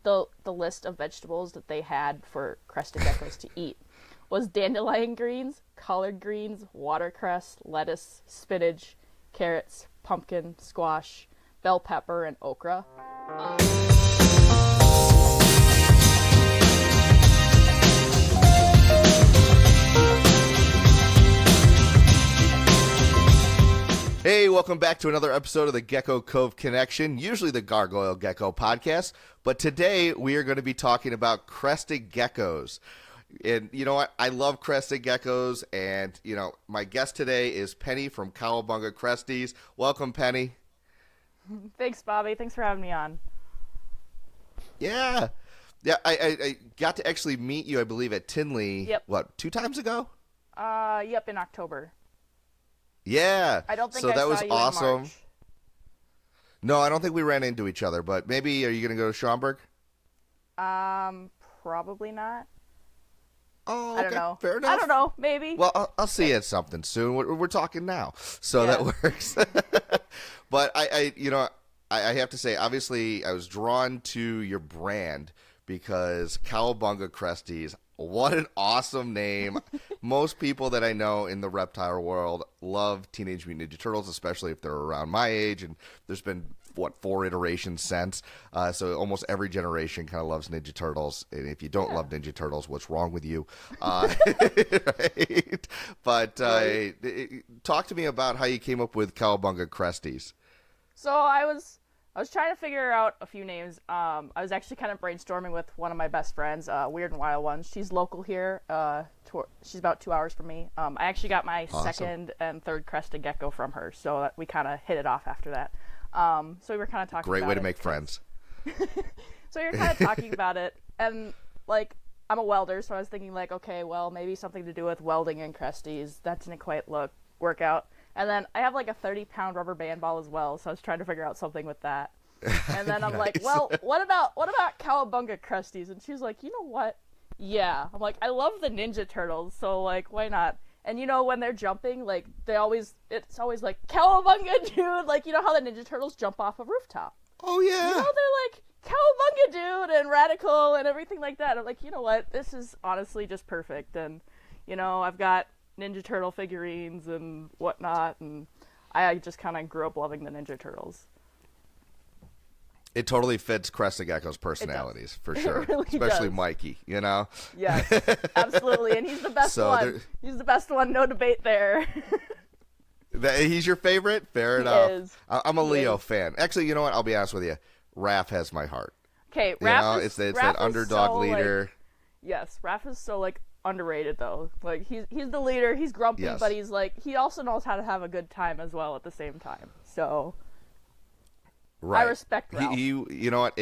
the list of vegetables that they had for crested geckos to eat was dandelion greens, collard greens, watercress, lettuce, spinach, carrots, pumpkin, squash, bell pepper, and okra. Hey, welcome back to another episode of the Gecko Cove Connection, usually the Gargoyle Gecko podcast, but today we are going to be talking about crested geckos. And you know what? I love crested geckos, and you know, my guest today is Penni from Cowabunga Cresties. Welcome, Penni. Thanks, Bobby. Thanks for having me on. Yeah. Yeah, I got to actually meet you, I believe, at Tinley, Yep. what, 2 times ago? Yep, in October. Yeah. I don't think so I that saw was you awesome. in March. No, I don't think we ran into each other, but maybe, are you going to go to Schaumburg? Probably not. Oh, okay. I don't know. Fair enough. I don't know. Maybe. Well, I'll see you at something soon. We're talking now, so Yeah. that works. But I have to say, obviously, I was drawn to your brand because Cowabunga Cresties. What an awesome name! Most people that I know in the reptile world love Teenage Mutant Ninja Turtles, especially if they're around my age. And there's been 4 iterations since, so almost every generation kind of loves Ninja Turtles. And if you don't love Ninja Turtles, what's wrong with you? Right? But talk to me about how you came up with Cowabunga Cresties. So I was trying to figure out a few names. I was actually kind of brainstorming with one of my best friends, Weird and Wild Ones. She's local here. She's about 2 hours from me. I actually got my second and third crested gecko from her, so we kind of hit it off after that. So we were kind of talking. Great about way to it. make friends. So we were kind of talking about it, and like I'm a welder, so I was thinking like, okay, well maybe something to do with welding and cresties. That didn't quite work out. And then I have like a 30-pound rubber band ball as well, so I was trying to figure out something with that. And then I'm like, well, what about Cowabunga Cresties? And she's like, you know what? Yeah. I'm like, I love the Ninja Turtles, so like, why not? And you know, when they're jumping, like it's always like Cowabunga dude, like you know how the Ninja Turtles jump off a rooftop. Oh yeah. You know, they're like Cowabunga dude and radical and everything like that. I'm like, you know what? This is honestly just perfect. And you know, I've got Ninja Turtle figurines and whatnot, and I just kind of grew up loving the Ninja Turtles. It totally fits Crested Gecko's personalities, for sure. Really especially does. Mikey, you know? Yes, absolutely, and he's the best one. He's the best one, no debate there. He's your favorite? Fair enough. Is. I'm a Leo fan. Actually, you know what? I'll be honest with you. Raph has my heart. Okay, Raph is it's Raph that underdog so, leader. Like, yes, Raph is so like underrated though. Like he's the leader. He's grumpy, Yes. but he's like he also knows how to have a good time as well at the same time. So Right. I respect Ralph. You know what?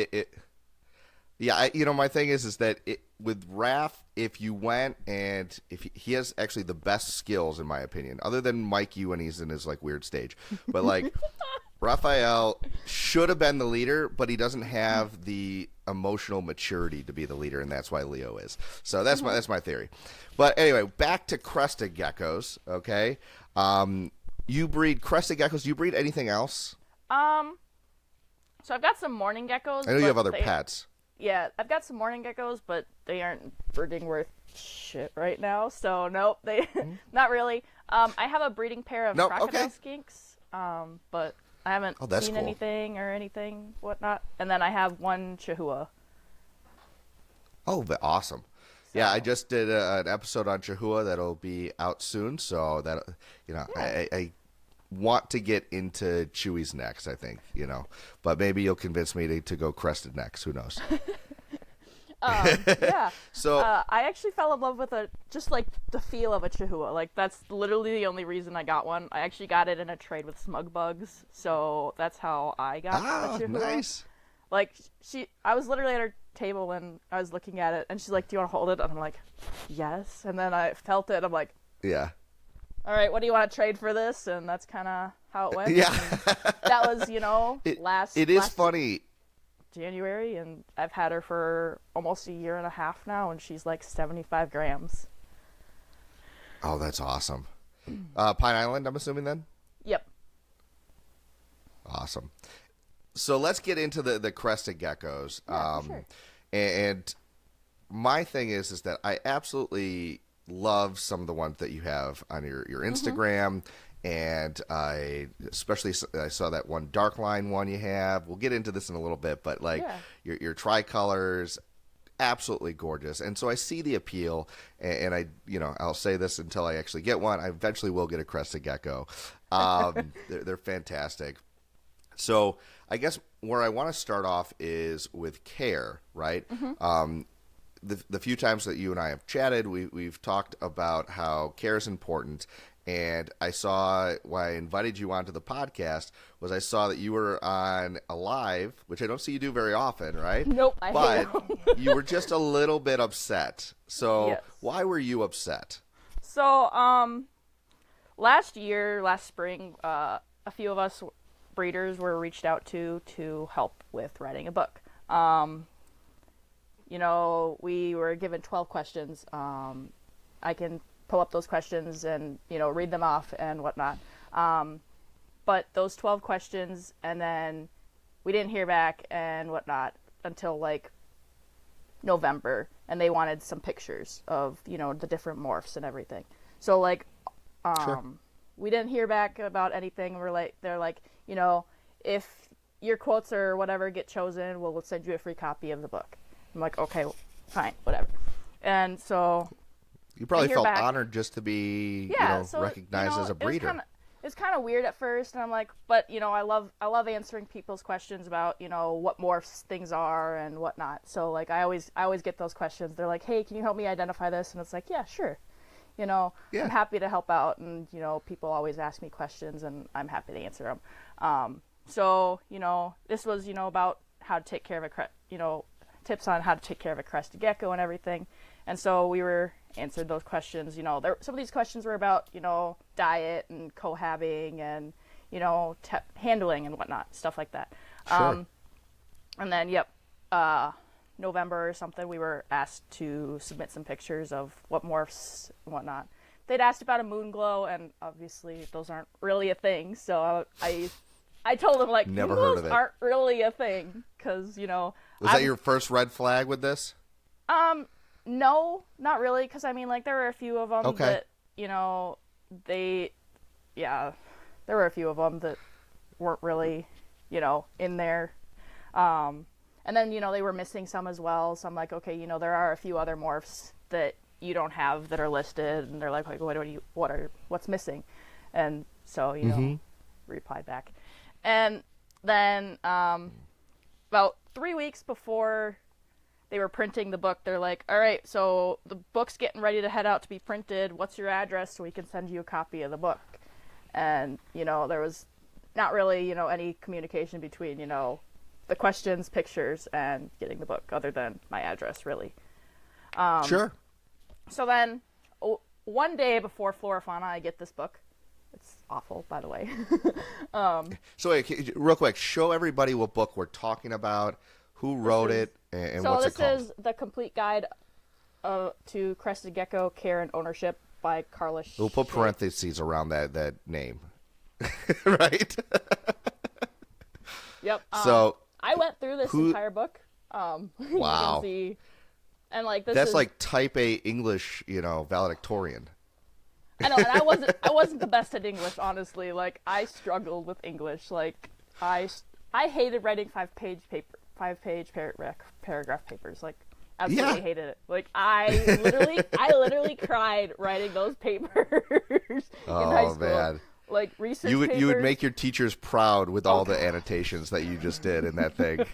My thing is that with Raph, if you went and if he has actually the best skills in my opinion, other than Mikey when he's in his like weird stage, but like Raphael should have been the leader, but he doesn't have the emotional maturity to be the leader, and that's why Leo is. So that's my theory. But anyway, back to crested geckos. Okay, you breed crested geckos. Do you breed anything else? So I've got some morning geckos. I know you have but other pets. Yeah, I've got some morning geckos, but they aren't breeding worth shit right now. So nope, they not really. I have a breeding pair of crocodile skinks, but I haven't seen cool. anything or anything whatnot. And then I have one Chihuahua. Oh, awesome. So. Yeah, I just did an episode on Chihuahua that'll be out soon. So that I want to get into Chewy's next, I think, but maybe you'll convince me to go crested next. Who knows? Yeah. So I actually fell in love with just like the feel of a Chihuahua. Like that's literally the only reason I got one. I actually got it in a trade with Smug Bugs, so that's how I got a Chihuahua. Nice. Like I was literally at her table when I was looking at it, and she's like, "Do you want to hold it?" And I'm like, "Yes." And then I felt it. And I'm like, "Yeah." All right, what do you want to trade for this? And that's kind of how it went. Yeah. That was, last funny. January, and I've had her for almost a year and a half now, and she's like 75 grams. Oh, that's awesome. Pine Island, I'm assuming then? Yep. Awesome. So let's get into the crested geckos. Yeah, for sure. And my thing is that I absolutely love some of the ones that you have on your Instagram. And I saw that one dark line one you have. We'll get into this in a little bit, but like your tricolors, absolutely gorgeous. And so I see the appeal, and I'll say this until I actually get one. I eventually will get a crested gecko. They're fantastic. So I guess where I want to start off is with care, right? The few times that you and I have chatted, we've talked about how care is important. And I saw why I invited you onto the podcast was I saw that you were on a live, which I don't see you do very often, right? Nope, I hate But you were just a little bit upset. So Yes. why were you upset? So, last spring, a few of us breeders were reached out to help with writing a book. We were given 12 questions. I can pull up those questions and, read them off and whatnot. But those 12 questions, and then we didn't hear back and whatnot until like November, and they wanted some pictures of, the different morphs and everything. So like, Sure. we didn't hear back about anything. They're like, if your quotes or whatever get chosen, we'll send you a free copy of the book. I'm like, okay, fine, whatever. And so You probably hear felt back. honored just to be, recognized as a breeder. It's kind of weird at first, and I'm like, but I love answering people's questions about what morphs things are and whatnot. So like I always get those questions. They're like, hey, can you help me identify this? And it's like, yeah, sure. Yeah. I'm happy to help out, and people always ask me questions, and I'm happy to answer them. So this was about how to take care of tips on how to take care of a crested gecko and everything. And so we were answered those questions. Some of these questions were about, diet and cohabbing and, handling and whatnot, stuff like that. Sure. And then, November or something, we were asked to submit some pictures of what morphs and whatnot. They'd asked about a moon glow, and obviously those aren't really a thing. So I told them, like, Never moon heard glows of it. aren't really a thing because, Was that your first red flag with this? No, not really, because there were a few of them Okay. that, there were a few of them that weren't really, in there. And then, they were missing some as well. So I'm like, okay, there are a few other morphs that you don't have that are listed, and they're like what's missing? And so, replied back. And then, about 3 weeks before they were printing the book, they're like, all right, so the book's getting ready to head out to be printed. What's your address so we can send you a copy of the book? And, there was not really, any communication between, the questions, pictures, and getting the book, other than my address, really. Sure. So then, one day before Flora Fauna, I get this book. It's awful, by the way. So wait, real quick, show everybody what book we're talking about, who wrote it, and what's it called. So this is The Complete Guide to Crested Gecko Care and Ownership by Carla We'll put parentheses around that name. Right? Yep. So I went through this entire book. You Wow. can see, and like this That's is, like type A English, valedictorian. I know, and I wasn't the best at English, honestly. Like I struggled with English. Like I hated writing 5-page paragraph papers. Like absolutely hated it. Like I literally cried writing those papers in high school. Man. Like research You papers. would make your teachers proud with all the annotations that you just did in that thing.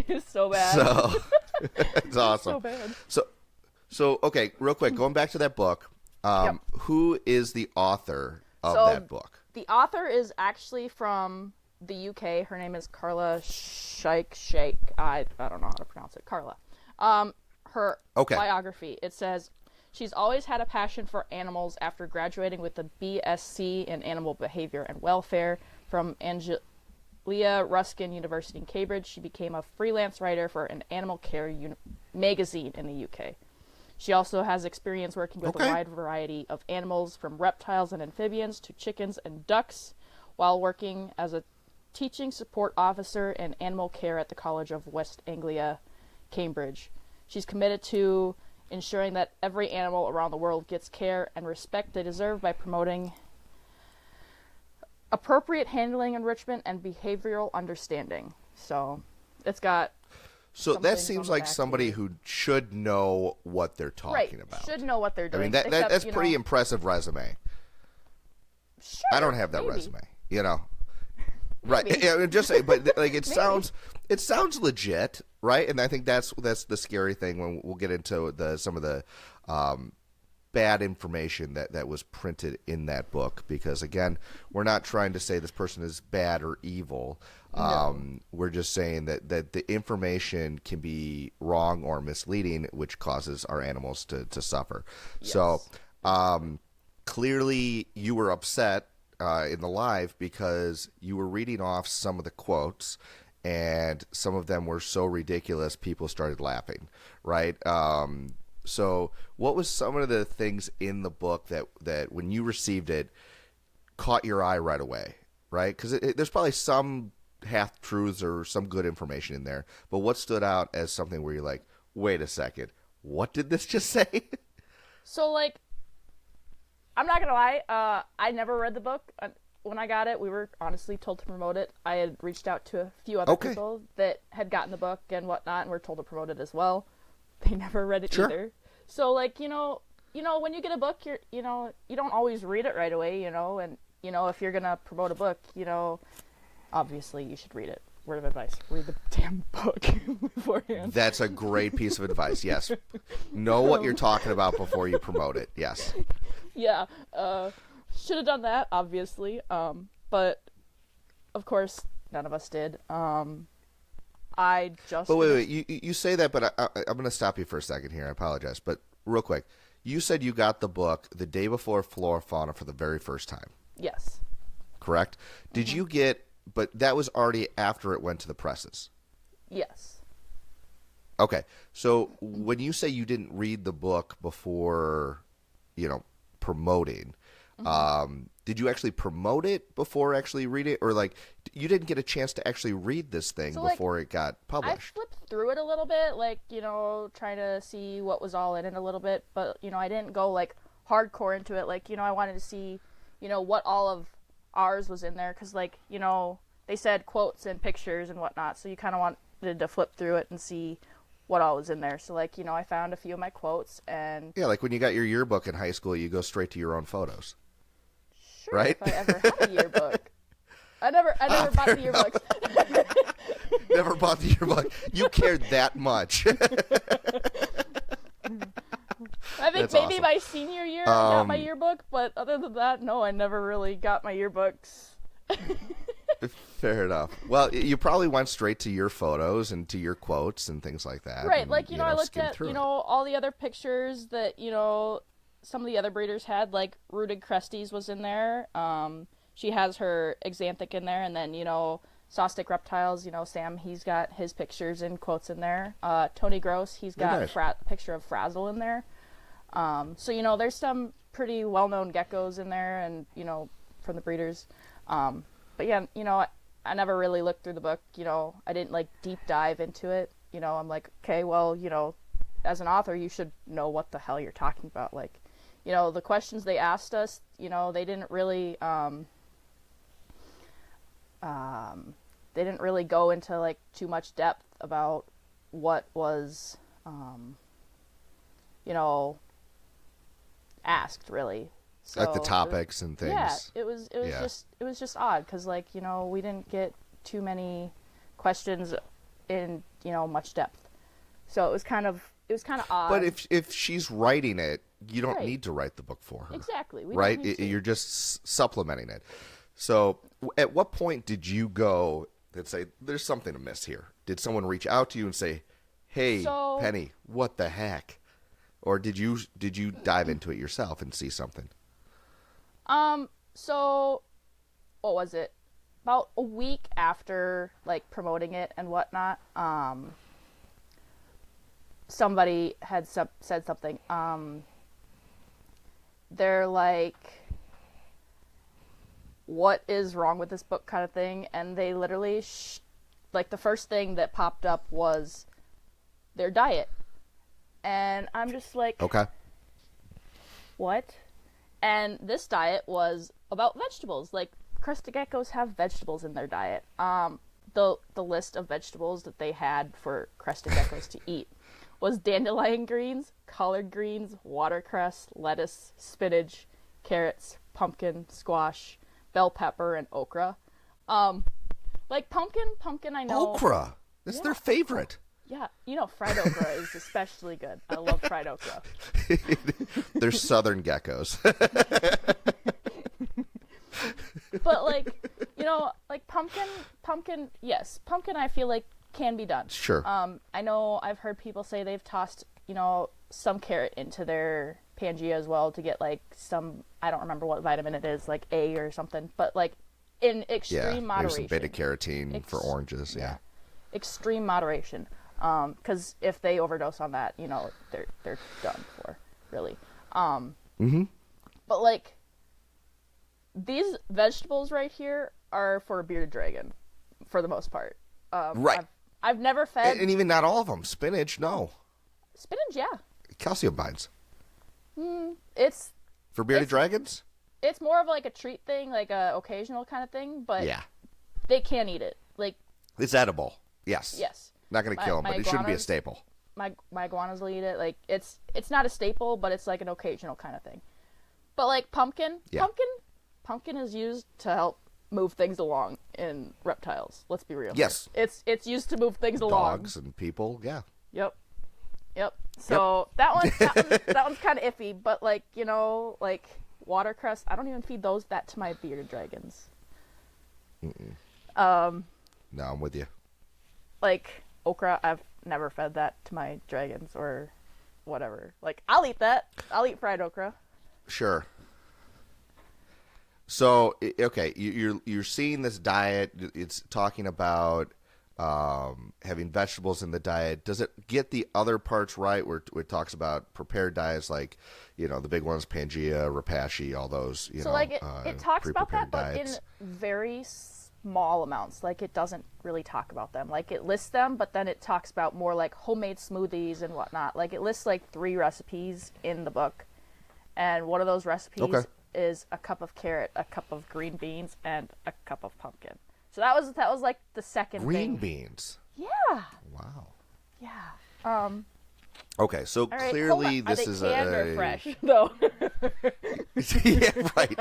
It's so bad. So it's awesome. So bad. So okay, real quick, going back to that book, Yep. who is the author of So, that book? The author is actually from the UK. Her name is Carla Sheikh. I don't know how to pronounce it. Carla. Her biography, it says, she's always had a passion for animals after graduating with a BSc in Animal Behavior and Welfare from Angelia Ruskin University in Cambridge. She became a freelance writer for an animal care magazine in the UK. She also has experience working with a wide variety of animals, from reptiles and amphibians to chickens and ducks, while working as a teaching support officer in animal care at the College of West Anglia, Cambridge. She's committed to ensuring that every animal around the world gets care and respect they deserve by promoting appropriate handling, enrichment, and behavioral understanding. So it's got... So that seems like somebody who should know what they're talking about. Should know what they're doing. I mean, that's pretty impressive resume. Sure, I don't have that resume, you know. Right. Maybe. Yeah, just say, but like it sounds legit, right? And I think that's the scary thing when we'll get into some of the bad information that was printed in that book, because again, we're not trying to say this person is bad or evil. No. We're just saying that the information can be wrong or misleading, which causes our animals to suffer. Yes. So clearly you were upset in the live because you were reading off some of the quotes, and some of them were so ridiculous people started laughing, right? So what was some of the things in the book that when you received it caught your eye right away, right? Because there's probably some half-truths or some good information in there, but what stood out as something where you're like, wait a second, what did this just say? So, like, I'm not gonna lie, I never read the book. When I got it, we were honestly told to promote it. I had reached out to a few other people that had gotten the book and whatnot, and were told to promote it as well. They never read it either. So, like, you know, when you get a book, you don't always read it right away, and, if you're gonna promote a book, obviously you should read it. Word of advice, read the damn book beforehand. That's a great piece of advice, yes. Know what you're talking about before you promote it, yes. Yeah, should have done that, obviously, but, of course, none of us did. But wait, you say that, but I'm going to stop you for a second here. I apologize, but real quick, you said you got the book the day before Flora Fauna for the very first time. Yes. Correct? Did you get, but that was already after it went to the presses? Yes. Okay, so when you say you didn't read the book before, promoting, did you actually promote it before actually read it, or like you didn't get a chance to actually read this thing before it got published? I flipped through it a little bit, like, trying to see what was all in it a little bit, but, I didn't go, like, hardcore into it. Like, I wanted to see, what all of ours was in there, because, like, they said quotes and pictures and whatnot, so you kind of wanted to flip through it and see what all was in there. So, like, I found a few of my quotes, and... Yeah, like when you got your yearbook in high school, you go straight to your own photos. Sure, right? If I ever had a yearbook. I never bought the yearbooks. Never bought the yearbook. You cared that much. I think That's maybe awesome. my senior year I got my yearbook, but other than that, no, I never really got my yearbooks. Fair enough. Well, you probably went straight to your photos and to your quotes and things like that. Right, and, like, I looked at, it. all the other pictures that, some of the other breeders had, like, Rooted Cresties was in there. She has her Exanthic in there, and then, Sawstick Reptiles, Sam, he's got his pictures and quotes in there. Tony Gross, he's got a picture of Frazzle in there. So, there's some pretty well-known geckos in there, and, from the breeders. But yeah, I never really looked through the book, I didn't, like, deep dive into it. I'm like, okay, well, as an author, you should know what the hell you're talking about. Like, the questions they asked us, they didn't really go into, like, too much depth about what was, asked, really. So, like the topics and things. Yeah, it was just odd, because, like, we didn't get too many questions in, much depth. So it was kind of odd. But if she's writing it, you don't need to write the book for her. Exactly. Right? You're just supplementing it. So at what point did you go and say, there's something amiss here? Did someone reach out to you and say, hey, Penny, what the heck? Or did you dive into it yourself and see something? So what was it? About a week after, like, promoting it and whatnot, somebody had said something. They're like, what is wrong with this book kind of thing, and they literally like the first thing that popped up was their diet, and I'm just like, Okay. what? And this diet was about vegetables. Like, crested geckos have vegetables in their diet. The list of vegetables that they had for crested geckos to eat was dandelion greens, collard greens, watercress, lettuce, spinach, carrots, pumpkin, squash, bell pepper, and okra. Like pumpkin, I know. Okra. That's their favorite. Yeah, fried okra is especially good. I love fried okra. They're southern geckos. But like pumpkin, yes, pumpkin I feel like can be done. Sure. I know I've heard people say they've tossed, some carrot into their Pangea as well to get like some, I don't remember what vitamin it is, like A or something, but like in extreme moderation. There's some beta carotene for oranges. Yeah. Extreme moderation. Because if they overdose on that, they're done for, really. But like, these vegetables right here are for a bearded dragon, for the most part. Right. I've never fed. And even not all of them. Spinach, no. Spinach, yeah. Calcium binds. It's For bearded dragons? It's more of like a treat thing, like a occasional kind of thing, but Yeah. they can eat it. Like, It's edible. Yes. yes. Not going to kill them, but it shouldn't be a staple. My iguanas will eat it. Like, it's not a staple, but it's like an occasional kind of thing. But like pumpkin is used to help move things along in reptiles. Let's be real. Yes. It's used to move things along. Dogs and people, yeah. Yep. So that one's kind of iffy, but like, like watercress, I don't even feed that to my bearded dragons. No, I'm with you. Like okra, I've never fed that to my dragons or whatever. Like, I'll eat that. I'll eat fried okra. Sure. So, okay, you're seeing this diet. It's talking about having vegetables in the diet. Does it get the other parts right where it talks about prepared diets like, the big ones, Pangea, Rapashi, all those, so like it talks about that, diets. But in very small amounts. Like, it doesn't really talk about them. Like, it lists them, but then it talks about more like homemade smoothies and whatnot. Like, it lists like 3 recipes in the book. And one of those recipes is a cup of carrot, a cup of green beans, and a cup of pumpkin. So that was like the second green thing. beans. Yeah. Wow. Yeah. Okay, so right, clearly are this they is canned or fresh though? Yeah, right.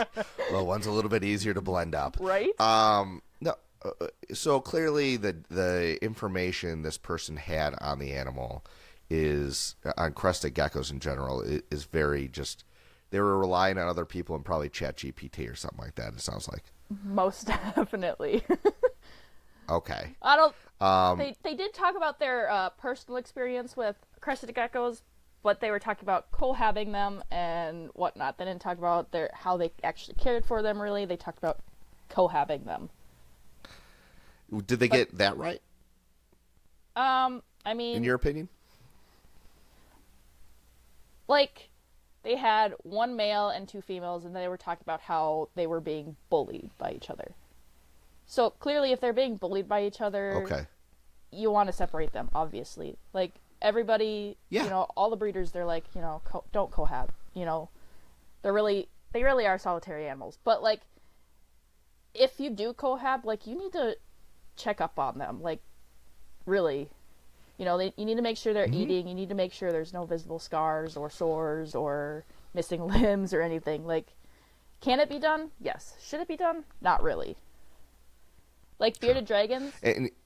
Well, one's a little bit easier to blend up. Right? No. So clearly the information this person had on the animal is on crested geckos in general is very just. They were relying on other people and probably ChatGPT or something like that. It sounds like. Most definitely. Okay. I don't. They did talk about their personal experience with crested geckos, but they were talking about cohabbing them and whatnot. They didn't talk about how they actually cared for them. Really, they talked about cohabbing them. Did they get that right? I mean, in your opinion, like, they had 1 male and 2 females, and they were talking about how they were being bullied by each other. So clearly, if they're being bullied by each other, you want to separate them, obviously. Like, everybody, all the breeders, they're like, don't cohab. They really are solitary animals. But like, if you do cohab, like, you need to check up on them. Like, really, you need to make sure they're eating. You need to make sure there's no visible scars or sores or missing limbs or anything. Like, can it be done? Yes. Should it be done? Not really. Like, bearded dragons,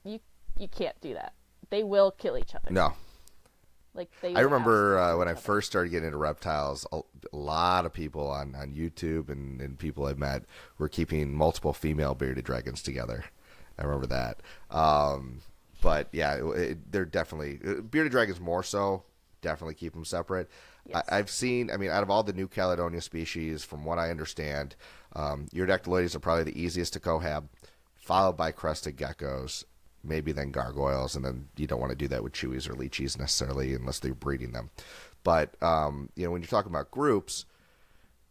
you can't do that. They will kill each other. No. Like, they. I remember when I first started getting into reptiles, a lot of people on YouTube and people I've met were keeping multiple female bearded dragons together. I remember that. But yeah, they're definitely bearded dragons more so. Definitely keep them separate. Yes. I've seen. I mean, out of all the New Caledonia species, from what I understand, Iridactyloides are probably the easiest to cohab, followed by crested geckos, maybe then gargoyles, and then you don't want to do that with chewies or leechies necessarily unless they're breeding them. But when you're talking about groups,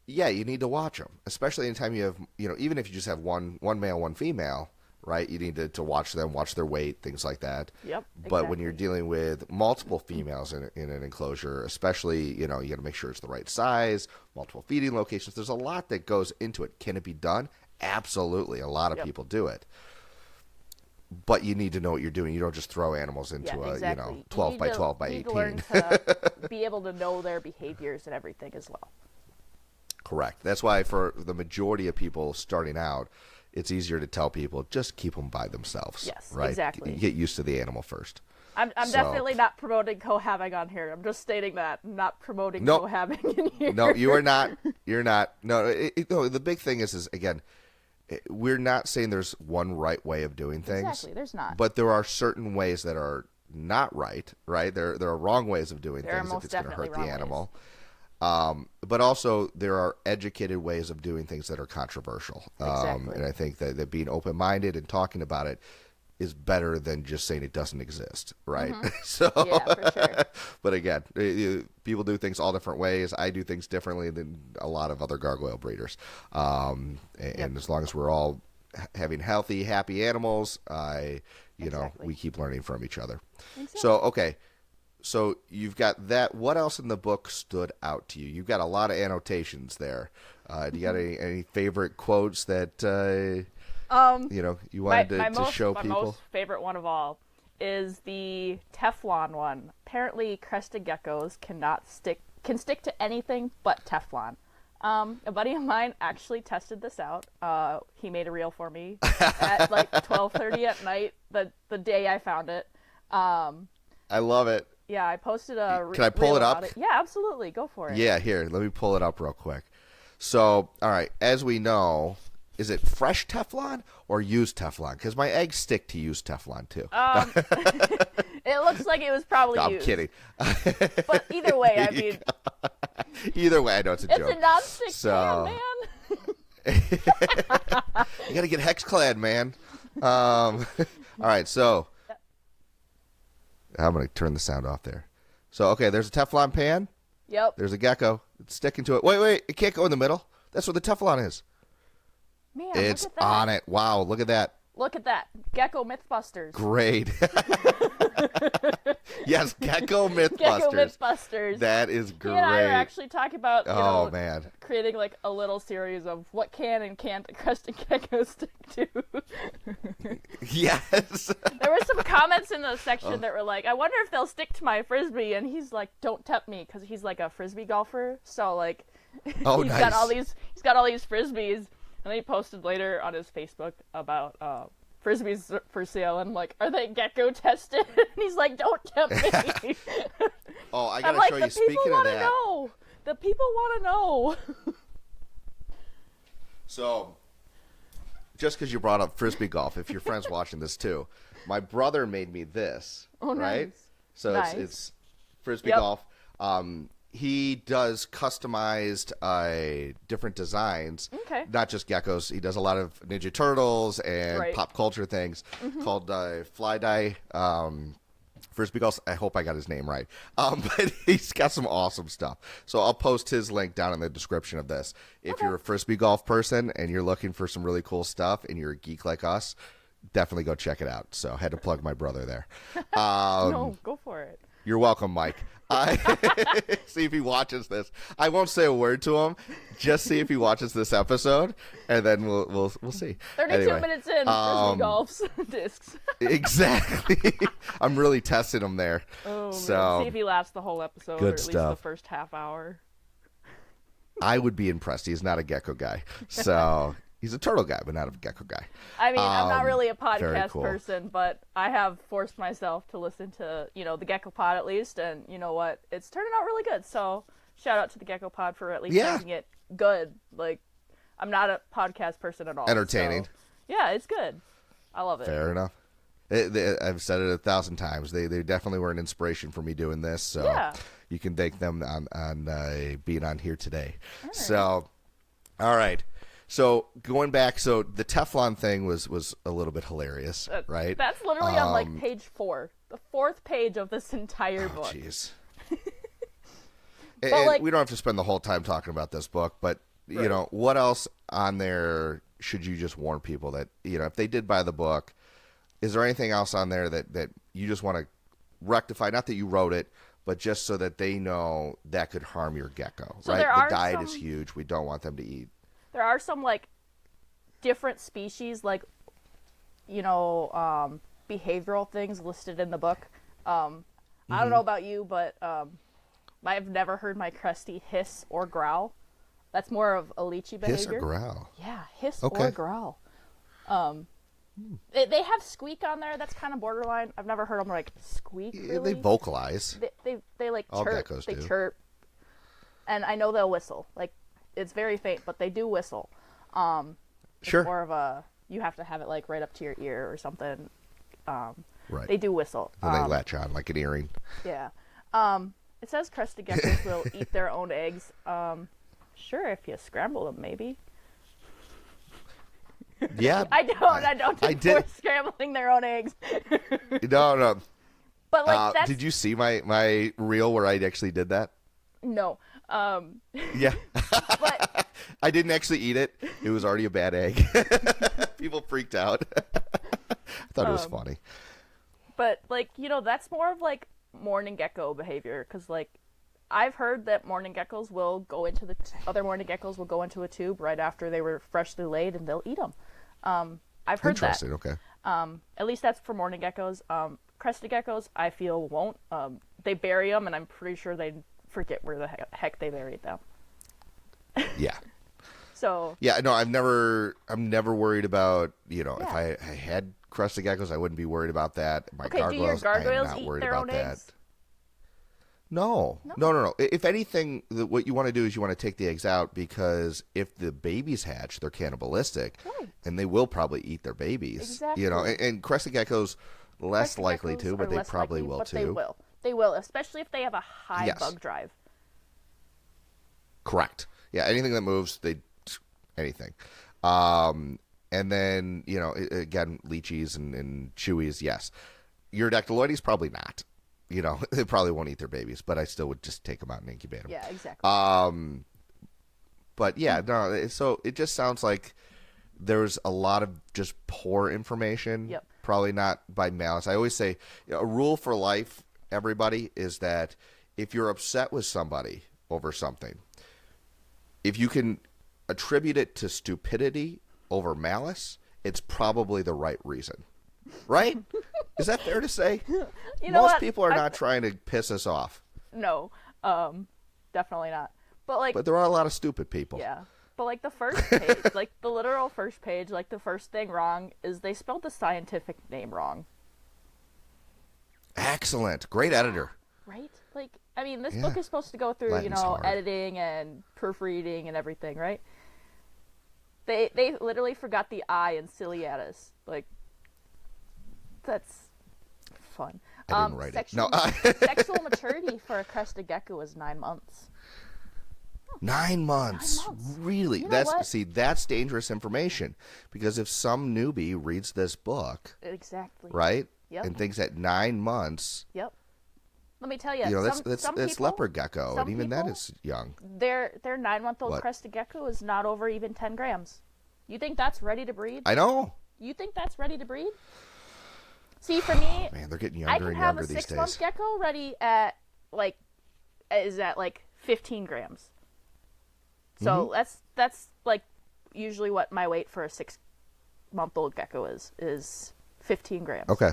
yeah, you need to watch them, especially anytime you have, even if you just have one male, one female, right? You need to watch them, watch their weight, things like that. Yep. But when you're dealing with multiple females in an enclosure, especially, you got to make sure it's the right size, multiple feeding locations. There's a lot that goes into it. Can it be done? Absolutely. A lot of people do it. But you need to know what you're doing. You don't just throw animals into a 12 by 12 by 18. You need to learn to be able to know their behaviors and everything as well. Correct. That's why for the majority of people starting out, it's easier to tell people just keep them by themselves. Yes, right? exactly. You get used to the animal first. I'm definitely not promoting cohabbing on here. I'm just stating that. I'm not promoting cohabbing in here. No, you are not. You're not. No, the big thing is again, we're not saying there's one right way of doing things. Exactly, there's not. But there are certain ways that are not right, right? There are wrong ways of doing things if it's going to hurt the animal. But also there are educated ways of doing things that are controversial. Exactly. And I think that being open-minded and talking about it is better than just saying it doesn't exist, right? Mm-hmm. So, yeah, for sure. But again, people do things all different ways. I do things differently than a lot of other gargoyle breeders. And as long as we're all having healthy, happy animals, we keep learning from each other. Exactly. So, okay. So you've got that. What else in the book stood out to you? You've got a lot of annotations there. Do you got any favorite quotes that you wanted to show people? My most favorite one of all is the Teflon one. Apparently, crested geckos can stick to anything but Teflon. A buddy of mine actually tested this out. He made a reel for me at like 12:30 at night the day I found it. I love it. Yeah, I posted a Can I pull it up? Yeah, absolutely. Go for it. Yeah, here. Let me pull it up real quick. So, all right. As we know, is it fresh Teflon or used Teflon? Because my eggs stick to used Teflon, too. It looks like it was probably no, used. I'm kidding. But either way, I mean... Either way, I know it's a joke. It's a non-stick pan, man. You got to get hex-clad, man. All right, so... I'm going to turn the sound off there. So, okay, there's a Teflon pan. Yep. There's a gecko. It's sticking to it. Wait. It can't go in the middle. That's what the Teflon is. Man, it's look at that. on it. Wow, look at that. Look at that. Gecko Mythbusters. Great. Yes, Gecko Mythbusters. Gecko Mythbusters. That is great. He and I are actually talking about man, creating like a little series of what can and can't the crested geckos stick to. Yes. There were some comments in the section that were like, I wonder if they'll stick to my frisbee, and he's like, don't tempt me, because he's like a frisbee golfer. So like, he's nice. got all these frisbees, and he posted later on his Facebook about frisbees for sale, and I'm like, are they gecko tested? And he's like, don't tempt me. Oh, I gotta show you. Speaking of that, the people want to know. So, just because you brought up frisbee golf, if your friend's watching this too, my brother made me this. Oh, right? Nice. So nice. It's frisbee golf. He does customized different designs. Okay. Not just geckos. He does a lot of Ninja Turtles and pop culture things called Fly Dye Frisbee Golf. I hope I got his name right. But he's got some awesome stuff. So I'll post his link down in the description of this. If you're a Frisbee golf person and you're looking for some really cool stuff and you're a geek like us, definitely go check it out. So I had to plug my brother there. No, go for it. You're welcome, Mike. See if he watches this. I won't say a word to him. Just see if he watches this episode, and then we'll see. 32 minutes in, frisbee golf's discs. Exactly. I'm really testing him there. Oh, so man. See if he lasts the whole episode, or at least the first half hour. I would be impressed. He's not a gecko guy, so. He's a turtle guy, but not a gecko guy. I mean, I'm not really a podcast person, but I have forced myself to listen to, the Gecko Pod at least, and you know what? It's turning out really good. So shout out to the Gecko Pod for at least making it good. Like, I'm not a podcast person at all. Entertaining. So, yeah, it's good. I love it. Fair enough. I've said it 1,000 times. They definitely were an inspiration for me doing this. So you can thank them on being on here today. All right. So, all right. So going back, so the Teflon thing was a little bit hilarious, right? That's literally on like page 4, the 4th page of this entire book. Jeez. And we don't have to spend the whole time talking about this book, but you know, what else on there should you just warn people that, you know, if they did buy the book, is there anything else on there that you just want to rectify? Not that you wrote it, but just so that they know that could harm your gecko, So right? there The are diet some- is huge. We don't want them to eat. There are some, like, different species, like, you know, behavioral things listed in the book. I don't know about you, but I've never heard my Cresty hiss or growl. That's more of a leechy behavior. Hiss or growl? Yeah, hiss Okay. or growl. They have squeak on there. That's kind of borderline. I've never heard them like squeak. Yeah, Really. they vocalize. They like All chirp. geckos They do. chirp. And I know they'll whistle. Like, it's very faint, but they do whistle. It's Sure. more of a, you have to have it like right up to your ear or something. Right. They do whistle. And they latch on like an earring. Yeah. It says crested geckos will eat their own eggs. Sure, if you scramble them, maybe. Yeah. I don't I support did- scrambling their own eggs. No. But like that's Did you see my reel where I actually did that? no. Yeah. But I didn't actually eat it. It was already a bad egg. People freaked out. I thought it was funny. But like, you know, that's more of like mourning gecko behavior, because like I've heard that mourning geckos will go into other mourning geckos will go into a tube right after they were freshly laid and they'll eat them. I've heard that. Interesting. Okay. At least that's for mourning geckos. Crested geckos, I feel won't. They bury them, and I'm pretty sure they forget where the heck they buried them. Yeah. So Yeah. No, I'm never worried about, you know, if Yeah. I had crested geckos, I wouldn't be worried about that. My okay, do your gargoyles, I am gargoyles not eat worried their about own that. eggs? No. If anything, what you want to do is you want to take the eggs out, because if the babies hatch, they're cannibalistic, Right. and they will probably eat their babies. You know, Exactly. and crested geckos less Crested likely geckos to, are but they less probably likely, will but too. They will. They will, especially if they have a high Yes. bug drive. Correct. Yeah, anything that moves, anything. And then, you know, again, lychees and chewies, yes. Your dactyloides, probably not. You know, they probably won't eat their babies, but I still would just take them out and incubate them. Yeah, exactly. But yeah, no, so it just sounds like there's a lot of just poor information. Yep. Probably not by malice. I always say, you know, a rule for life, everybody, is that if you're upset with somebody over something, if you can attribute it to stupidity over malice, it's probably the right reason. Right? Is that fair to say? You know Most what? people are not trying to piss us off, No, definitely not. But like, but there are a lot of stupid people. yeah. But like the first page, like the literal first page, like the first thing wrong is they spelled the scientific name wrong. Excellent. Great editor. Right? Like, I mean, this Yeah. book is supposed to go through, Latin's hard. editing and proofreading and everything, right? They literally forgot the I in ciliatus. Like, that's fun. I didn't write it. Sexual, No. sexual maturity for a crested gecko is 9 months. 9 months. 9 months. Really? You know what? That's dangerous information, because if some newbie reads this book, Exactly. right? Yep. And thinks at 9 months, Yep. Let me tell you, you know, some that's people, leopard gecko, some and even that people, is young. Their 9-month-old What? crested gecko is not over even 10 grams. You think that's ready to breed? I know. You think that's ready to breed? See, for me, Man, they're getting I younger can and have younger a these 6-month days. gecko ready at like 15 grams. So Mm-hmm. that's like usually what my weight for a 6-month-old gecko is 15 grams. Okay.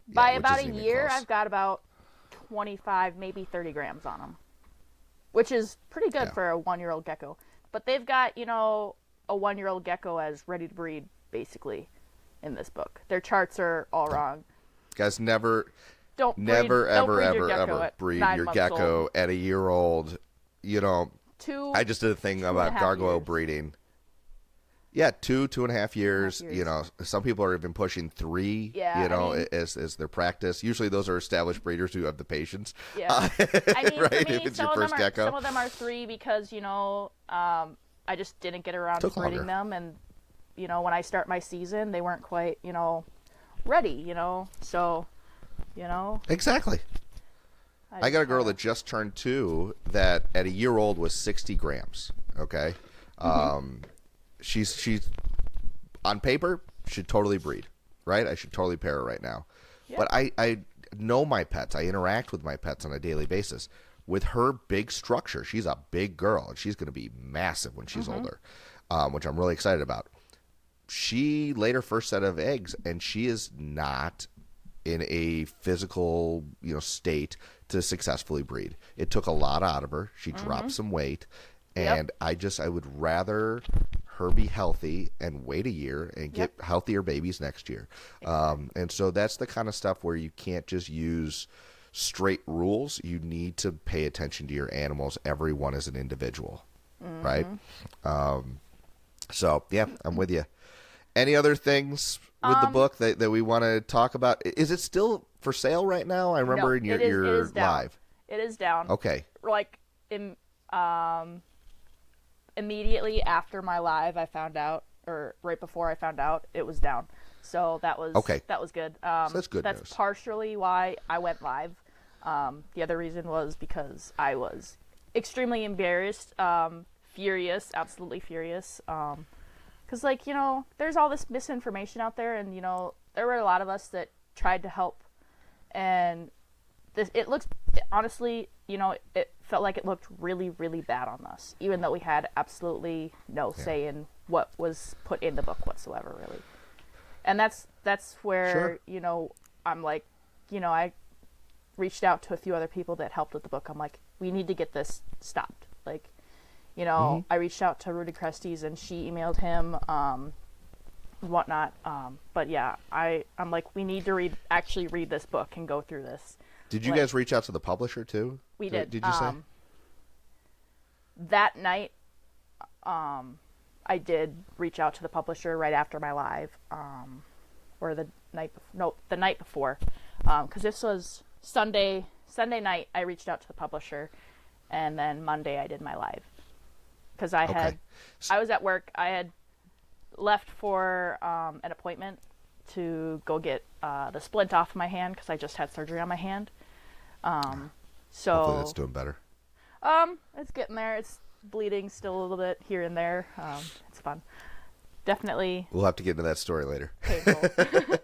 By which about a isn't even year, close. I've got about 25, maybe 30 grams on them, which is pretty good Yeah. for a 1-year-old gecko. But they've got, you know, a 1-year-old gecko as ready to breed, basically, in this book. Their charts are all wrong. Guys, never Don't breed ever, your gecko ever at breed 9 your months gecko old. at a year old. You know, I just did a thing and a about half gargoyle years. breeding. Yeah, 2.5 years. years. You know, some people are even pushing 3. Yeah, you I know, mean- as their practice. Usually, those are established breeders who have the patience. Yeah. I mean, right? for me, If it's some your of first them gecko. some of them are 3 because, you know, I just didn't get around to Took breeding longer. them, and you know, when I start my season, they weren't quite, you know, ready, you know. So, you know, Exactly. I got a girl that just turned 2 that at a year old was 60 grams. Okay. She's on paper should totally breed, right? I should totally pair her right now. Yep. But I know my pets. I interact with my pets on a daily basis. With her big structure, she's a big girl, and she's going to be massive when she's older, which I'm really excited about. She laid her first set of eggs, and she is not in a physical, state to successfully breed. It took a lot out of her. She dropped some weight, and I would rather her be healthy and wait a year and get healthier babies next year. And so that's the kind of stuff where you can't just use straight rules. You need to pay attention to your animals. Everyone is an individual, right? So, yeah, I'm with you. Any other things with the book that we want to talk about? Is it still for sale right now? I remember you're live. It is down. Okay. Like, immediately after my live, I found out, or right before I found out, it was down. So that was That was good. So that's good news. That's partially why I went live. The other reason was because I was extremely embarrassed, furious, absolutely furious. Because, there's all this misinformation out there, and, there were a lot of us that tried to help. And honestly, it felt like it looked really, really bad on us, even though we had absolutely no say in what was put in the book whatsoever, really. And that's where, I'm like, I reached out to a few other people that helped with the book. I'm like, we need to get this stopped. Like, I reached out to Rudy Cresties, and she emailed him, whatnot. But yeah, I'm like, we need to actually read this book and go through this. Did you guys reach out to the publisher too? We did. Did you say? That night, I did reach out to the publisher right after my live, or the night before, because this was Sunday night. I reached out to the publisher, and then Monday I did my live, because I was at work. I had left for an appointment to go get the splint off my hand, because I just had surgery on my hand. So hopefully that's doing better. It's getting there. It's bleeding still a little bit here and there. It's fun. Definitely. We'll have to get into that story later. Painful.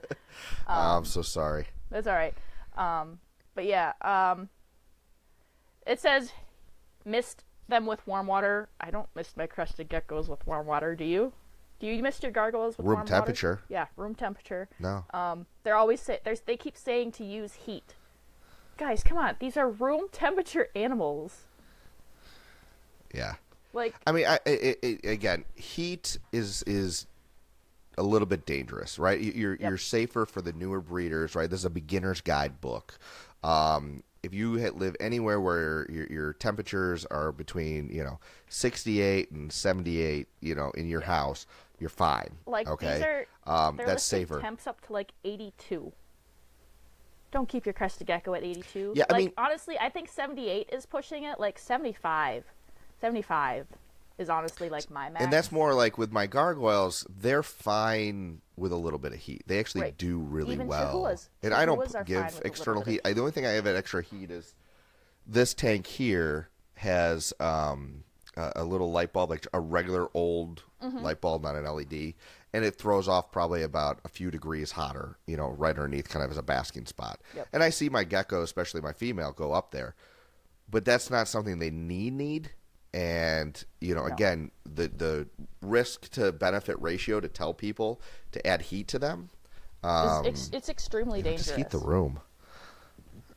I'm so sorry. That's all right. But yeah, it says mist them with warm water. I don't mist my crested geckos with warm water. Do you? Do you mist your gargoyles with warm water? Room temperature. Yeah, room temperature. No. They're always they keep saying to use heat. Guys, come on. These are room temperature animals. Yeah. Like, I mean, again, heat is a little bit dangerous, right? You're safer for the newer breeders, right? This is a beginner's guide book. If you live anywhere where your temperatures are between 68 and 78, in your house, you're fine. Like, okay, these are that's safer. Temps up to like 82. Don't keep your crested gecko at 82. Yeah, I mean, honestly, I think 78 is pushing it. Like 75 is honestly like my max. And that's more like with my gargoyles, they're fine with a little bit of heat. They actually do really even well. And I don't give external heat. The only thing I have at extra heat is this tank here has a little light bulb, like a regular old light bulb, not an LED, and it throws off probably about a few degrees hotter, right underneath, kind of as a basking spot. Yep. And I see my gecko, especially my female, go up there, but that's not something they need. And again, the risk to benefit ratio to tell people to add heat to them, it's extremely dangerous. Just heat the room.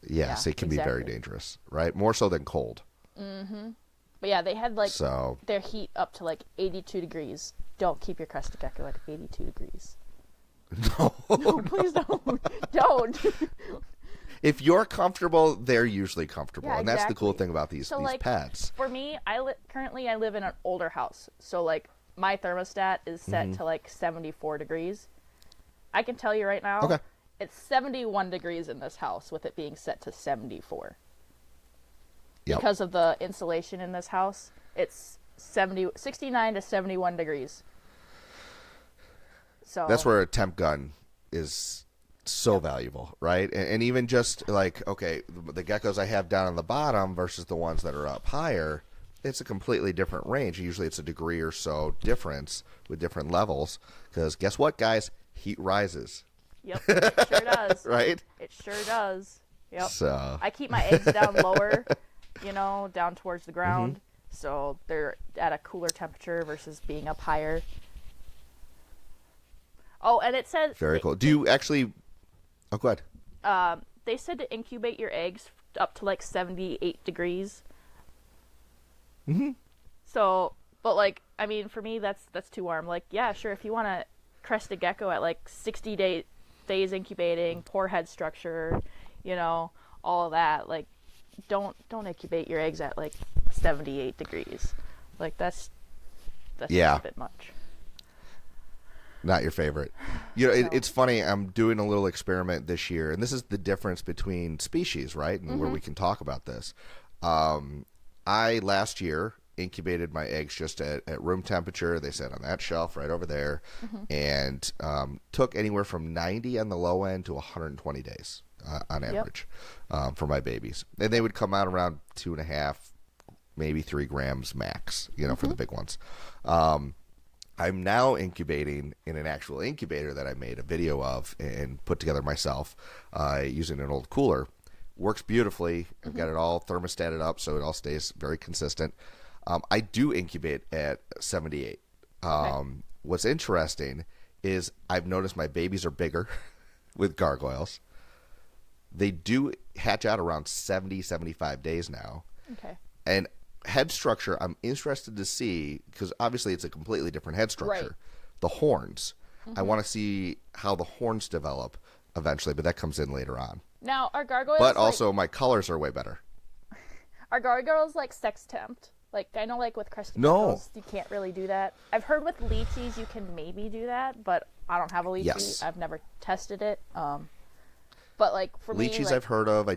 Yes, it can be very dangerous, right? More so than cold. Mm-hmm. But yeah, they had their heat up to like 82 degrees. Don't keep your crested gecko at 82 degrees. No, please don't. Don't. If you're comfortable, they're usually comfortable, yeah, and that's the cool thing about these pets. For me, currently I live in an older house, so like my thermostat is set to like 74 degrees. I can tell you right now, it's 71 degrees in this house with it being set to 74. Yep. Because of the insulation in this house, it's 69 to 71 degrees. So that's where a temp gun is so valuable, right? And even just like, okay, the geckos I have down on the bottom versus the ones that are up higher, it's a completely different range. Usually it's a degree or so difference with different levels, because guess what, guys? Heat rises. Yep, it sure does. Right? It sure does. Yep. So I keep my eggs down lower, down towards the ground, so they're at a cooler temperature versus being up higher. Oh, and it says... very cool. Do you actually... Oh, go ahead. They said to incubate your eggs up to like 78 degrees. Mm-hmm. So, but like, I mean, for me, that's too warm. Like, yeah, sure, if you want to crested gecko at like 60 days incubating, poor head structure, all of that, like, don't incubate your eggs at like 78 degrees. Like, that's yeah. a bit much. Not your favorite. It's funny. I'm doing a little experiment this year, and this is the difference between species, right? And where we can talk about this. I last year incubated my eggs just at room temperature. They sat on that shelf right over there, and took anywhere from 90 on the low end to 120 days on average for my babies. And they would come out around 2.5, maybe 3 grams max, for the big ones. I'm now incubating in an actual incubator that I made a video of and put together myself using an old cooler. Works beautifully. I've got it all thermostated up so it all stays very consistent. I do incubate at 78. Okay. What's interesting is I've noticed my babies are bigger with gargoyles. They do hatch out around 70, 75 days now. Okay. And head structure, I'm interested to see, because obviously it's a completely different head structure. Right. The horns. I want to see how the horns develop eventually, but that comes in later on. Now, are gargoyles... But also, my colors are way better. Are gargoyles like sex tempt? Like, I know like with crested No. geckos, you can't really do that. I've heard with leeches you can maybe do that, but I don't have a leechy. Yes. I've never tested it. But like for me, Leeches like, I've heard of.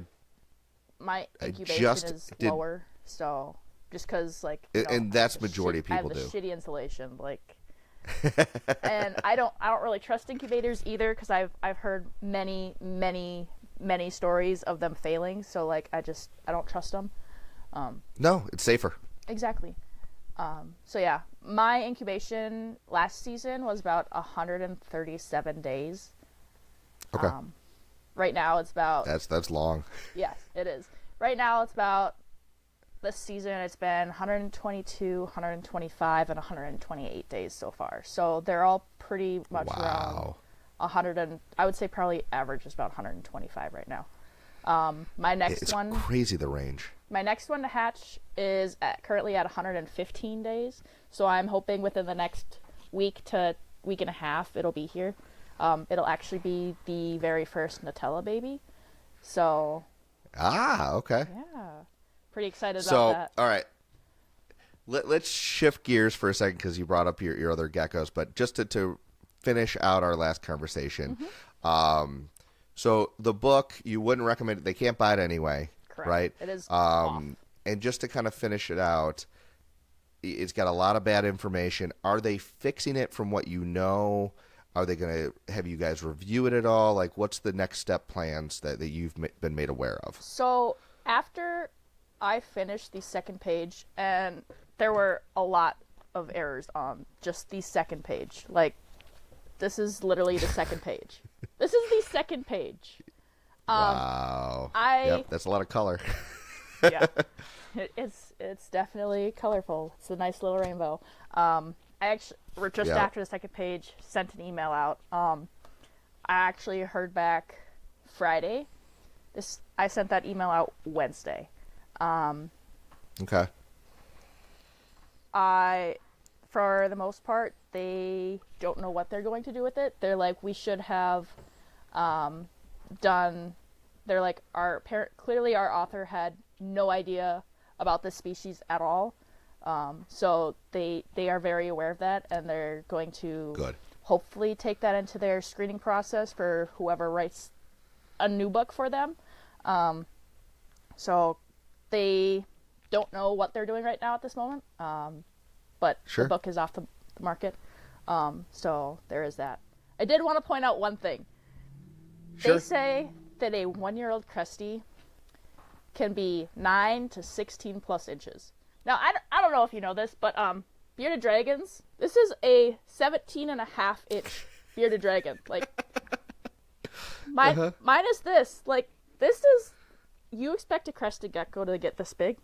my incubation is lower, so just because like and that's majority of people I have the do. shitty insulation, like, and I don't really trust incubators either because I've heard many stories of them failing. So like I don't trust them. No, it's safer. Exactly. So yeah, my incubation last season was about 137 days. Okay. Right now it's about... That's long. Yes, it is. Right now it's about... This season it's been 122, 125, and 128 days so far. So they're all pretty much around 100 and... I would say probably average is about 125 right now. My next one... It's crazy, the range. My next one to hatch is currently at 115 days. So I'm hoping within the next week to week and a half it'll be here. It'll actually be the very first Nutella baby. So... Okay. Yeah. Pretty excited about that. All right. Let's shift gears for a second because you brought up your other geckos. But just to finish out our last conversation. So the book, you wouldn't recommend it. They can't buy it anyway. Correct. Right? It is off. And just to kind of finish it out, it's got a lot of bad information. Are they fixing it from what you know? Are they going to have you guys review it at all? Like, what's the next step plans that you've been made aware of? So after I finished the second page, and there were a lot of errors on just the second page. Like, this is literally the second page. This is the second page. Wow. Yep, that's a lot of color. Yeah. It's definitely colorful. It's a nice little rainbow. I actually, just after the second page, sent an email out. I actually heard back Friday. I sent that email out Wednesday. Okay. For the most part, they don't know what they're going to do with it. They're like, we should have done. They're like, clearly our author had no idea about this species at all. So they are very aware of that, and they're going to hopefully take that into their screening process for whoever writes a new book for them. So they don't know what they're doing right now at this moment, but the book is off the market. So there is that. I did want to point out one thing. Sure. They say that a 1-year-old Crestie can be 9 to 16 plus inches. Now, I don't know if you know this, but bearded dragons, this is a 17.5-inch bearded dragon. Like, minus this. Like, this is, you expect a crested gecko to get this big?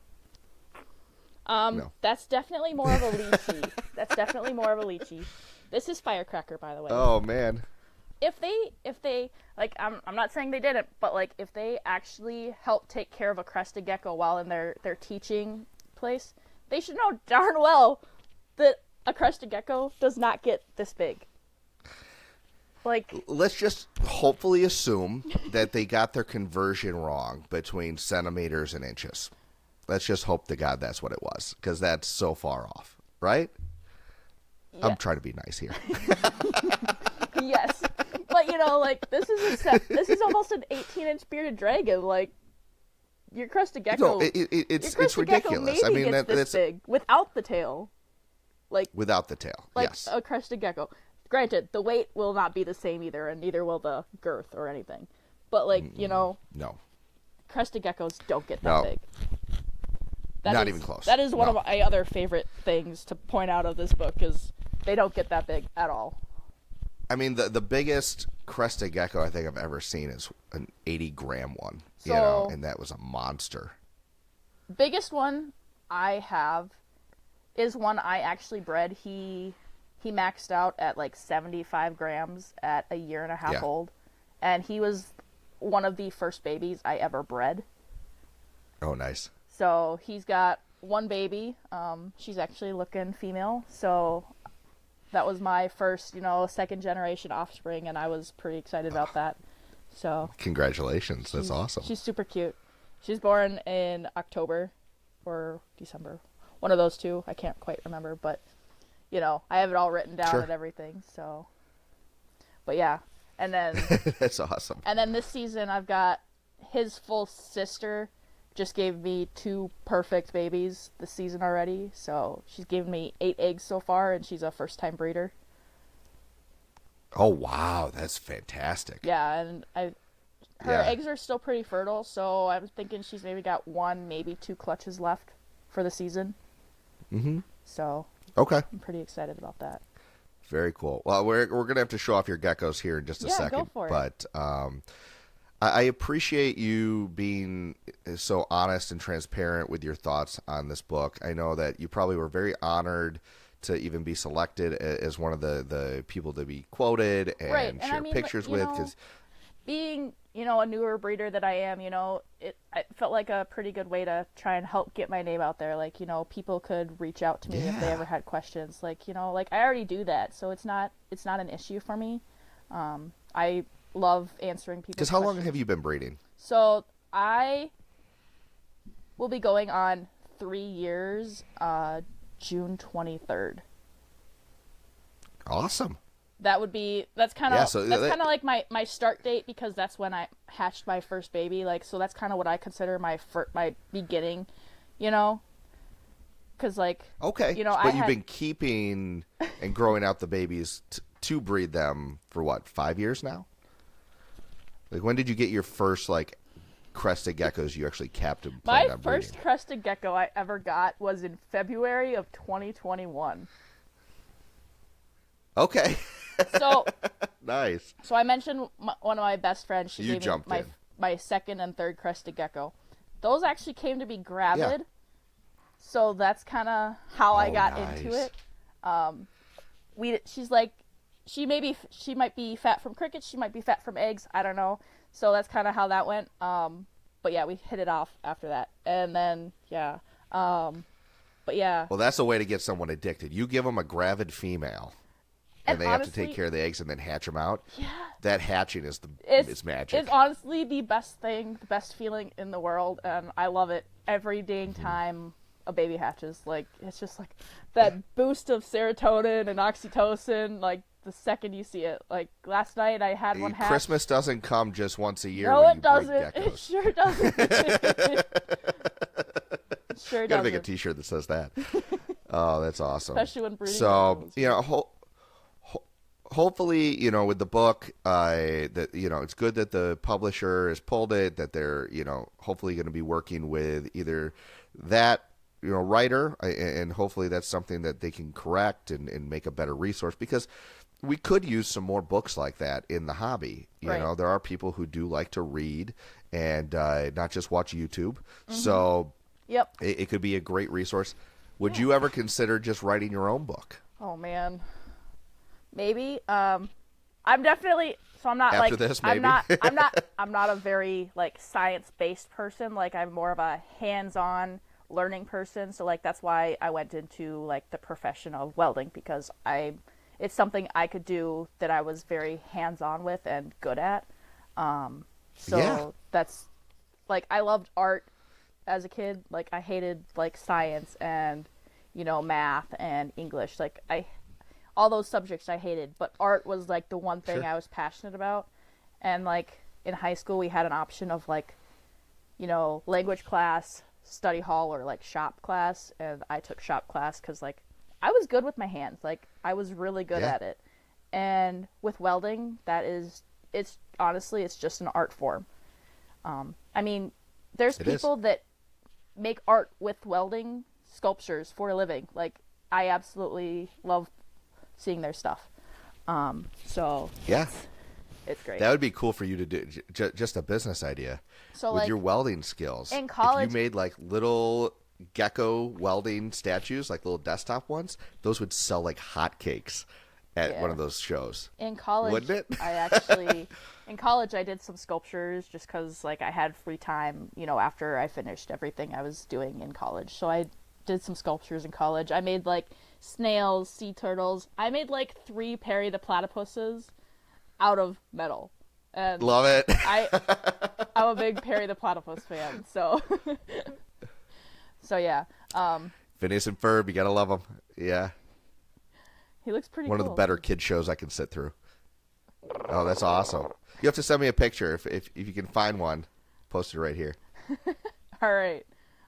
No. That's definitely more of a lychee. That's definitely more of a lychee. This is firecracker, by the way. Oh man. If they like, I'm not saying they didn't, but like if they actually help take care of a crested gecko while in their teaching place, they should know darn well that a crested gecko does not get this big. Like, let's just hopefully assume that they got their conversion wrong between centimeters and inches. Let's just hope to God that's what it was, because that's so far off, right? Yeah. I'm trying to be nice here. Yes, but you know, like this is almost an 18-inch bearded dragon. Like your crested gecko, no, it's ridiculous. Gecko maybe gets this big without the tail. Like without the tail, like yes. A crested gecko. Granted, the weight will not be the same either, and neither will the girth or anything. But like you know, no, crested geckos don't get that big. Not even close. That is one of my other favorite things to point out of this book is they don't get that big at all. I mean, the biggest crested gecko I think I've ever seen is an 80-gram one, and that was a monster. Biggest one I have is one I actually bred. He maxed out at like 75 grams at a year and a half old, and he was one of the first babies I ever bred. Oh, nice. So he's got one baby. She's actually looking female. So that was my first, second generation offspring, and I was pretty excited about that. So congratulations. That's awesome. She's super cute. She's born in October or December. One of those two. I can't quite remember, but I have it all written down and everything. So, but yeah. And then that's awesome. And then this season I've got his full sister. Just gave me 2 perfect babies this season already. So she's given me 8 eggs so far, and she's a first-time breeder. Oh, wow. That's fantastic. Yeah, and her eggs are still pretty fertile, so I'm thinking she's maybe got 1, maybe 2 clutches left for the season. Mm-hmm. So okay, I'm pretty excited about that. Very cool. Well, we're going to have to show off your geckos here in just a second. Go for it. But I appreciate you being so honest and transparent with your thoughts on this book. I know that you probably were very honored to even be selected as one of the people to be quoted and share pictures with. Cause, being, a newer breeder that I am, it felt like a pretty good way to try and help get my name out there. Like, people could reach out to me if they ever had questions. Like, like I already do that, so it's not an issue for me. I love answering people's questions. Because how long have you been breeding? So I will be going on 3 years, June 23rd. Awesome. That's kind of like my start date, because that's when I hatched my first baby. Like, so that's kind of what I consider my beginning, because like, okay, but you've been keeping and growing out the babies to breed them for what, 5 years now? Like, when did you get your first, crested geckos you actually kept and planned on breeding? My first crested gecko I ever got was in February of 2021. Okay. So nice. So I mentioned one of my best friends. She you gave me my second and third crested gecko. Those actually came to be gravid. Yeah. So that's kind of how I got into it. She's like, she might be fat from crickets. She might be fat from eggs. I don't know. So that's kind of how that went. But yeah, we hit it off after that. And then, yeah. But yeah. Well, that's a way to get someone addicted. You give them a gravid female, and they honestly have to take care of the eggs and then hatch them out. Yeah. That hatching is magic. It's honestly the best thing, the best feeling in the world. And I love it every dang time a baby hatches. Like, it's just like that boost of serotonin and oxytocin, like, the second you see it. Like, last night I had one hatch. Christmas doesn't come just once a year. No, when it doesn't. It sure doesn't. It sure gotta make a t-shirt that says that. Oh, that's awesome. Especially when breeding. So, hopefully, with the book, that it's good that the publisher has pulled it. That they're hopefully going to be working with either that writer, and hopefully that's something that they can correct and make a better resource, because we could use some more books like that in the hobby. Right. There are people who do like to read and not just watch YouTube. So Yep. it could be a great resource. Would you ever consider just writing your own book? Oh man, maybe. I'm definitely. So I'm not After like this, maybe? I'm not a very like science-based person. Like I'm more of a hands-on learning person. So like that's why I went into like the profession of welding, because it's something I could do that I was very hands-on with and good at. So that's like, I loved art as a kid. Like I hated like science and math and English. Like all those subjects I hated, but art was like the one thing I was passionate about. And like in high school we had an option of like language class, study hall, or like shop class, and I took shop class because like I was good with my hands. Like I was really good at it. And with welding, it's honestly just an art form. I mean, there's people that make art with welding sculptures for a living. Like I absolutely love seeing their stuff. So yeah, it's great. That would be cool for you to do. Just a business idea. So with like, your welding skills, in college, if you made like little gecko welding statues, like little desktop ones, those would sell like hotcakes at one of those shows. In college, wouldn't it? In college, I did some sculptures just because like I had free time, after I finished everything I was doing in college. So I did some sculptures in college. I made like snails, sea turtles. I made like 3 Perry the Platypuses out of metal. And love it. I'm a big Perry the Platypus fan, so yeah. Phineas and Ferb, you gotta love them. Yeah. He looks pretty One cool. of the better kid shows I can sit through. Oh, that's awesome. You have to send me a picture if you can find one. Post it right here. All right.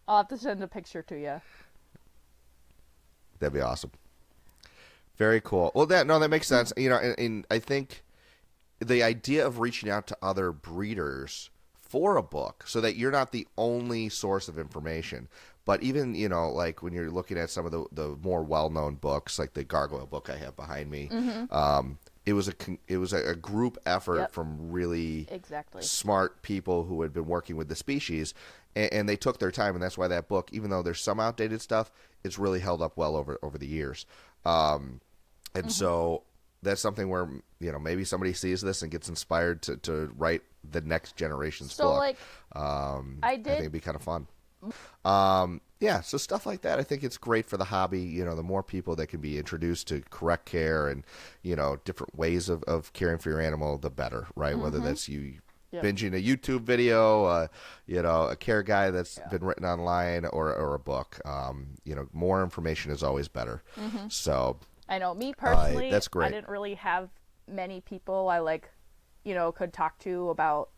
I'll have to send a picture to you. That'd be awesome. Very cool. Well, that makes sense. And I think the idea of reaching out to other breeders for a book, so that you're not the only source of information, but even like when you're looking at some of the more well-known books, like the gargoyle book I have behind me, it was a group effort from really smart people who had been working with the species, and they took their time, and that's why that book, even though there's some outdated stuff, it's really held up well over the years. So that's something where maybe somebody sees this and gets inspired to write the next generation's book. Like, I think it'd be kind of fun. So stuff like that, I think it's great for the hobby. The more people that can be introduced to correct care and different ways of caring for your animal, the better, right? Whether that's you binging a YouTube video, a care guide that's been written online, or a book. More information is always better. So I know, me personally, that's great. I didn't really have many people I could talk to about,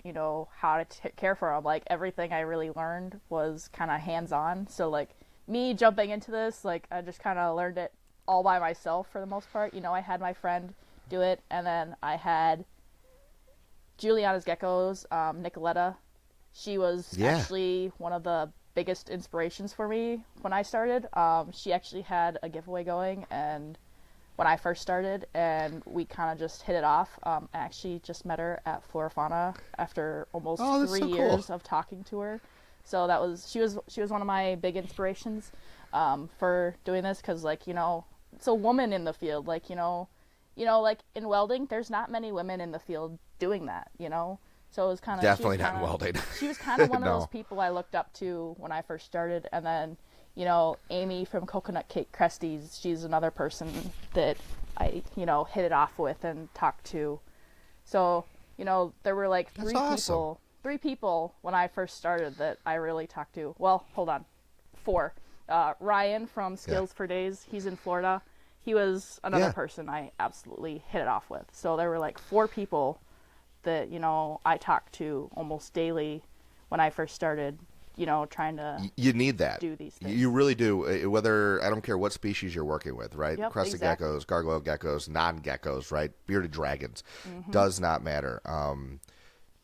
how to care for them. Like everything I really learned was kind of hands-on. So like me jumping into this, like I just kind of learned it all by myself for the most part. I had my friend do it, and then I had Juliana's Geckos, Nicoletta. She was actually one of the biggest inspirations for me when I started. She actually had a giveaway going, and when I first started, and we kind of just hit it off. I actually just met her at Flora Fauna after almost 3 years of talking to her. So she was one of my big inspirations for doing this, because it's a woman in the field. Like like in welding, there's not many women in the field doing that. So it was kind of definitely not in welding. She was kind of one of those people I looked up to when I first started, and then. Amy from Coconut Cake Cresties, she's another person that I, hit it off with and talked to. So, there were like three people when I first started that I really talked to. Well, hold on. 4. Ryan from Skills for Days, he's in Florida. He was another person I absolutely hit it off with. So there were like 4 people that, I talked to almost daily when I first started. trying to you need that. do these things. You really do. Whether I don't care what species you're working with, right? Yep, Crested exactly. geckos, gargoyle geckos, non-geckos, right? Bearded dragons, does not matter.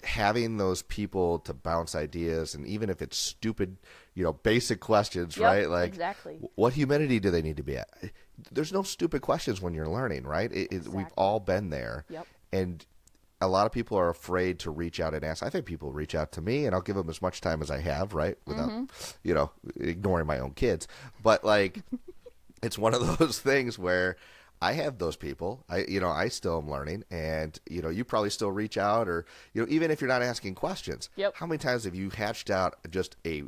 Having those people to bounce ideas, and even if it's stupid, basic questions, Yep, right? Like, exactly. what humidity do they need to be at? There's no stupid questions when you're learning, right? We've all been there. Yep. And a lot of people are afraid to reach out and ask. I think people reach out to me, and I'll give them as much time as I have, right? Without, ignoring my own kids. But, like, it's one of those things where I have those people. I still am learning, and you probably still reach out, or even if you're not asking questions. Yep. How many times have you hatched out just a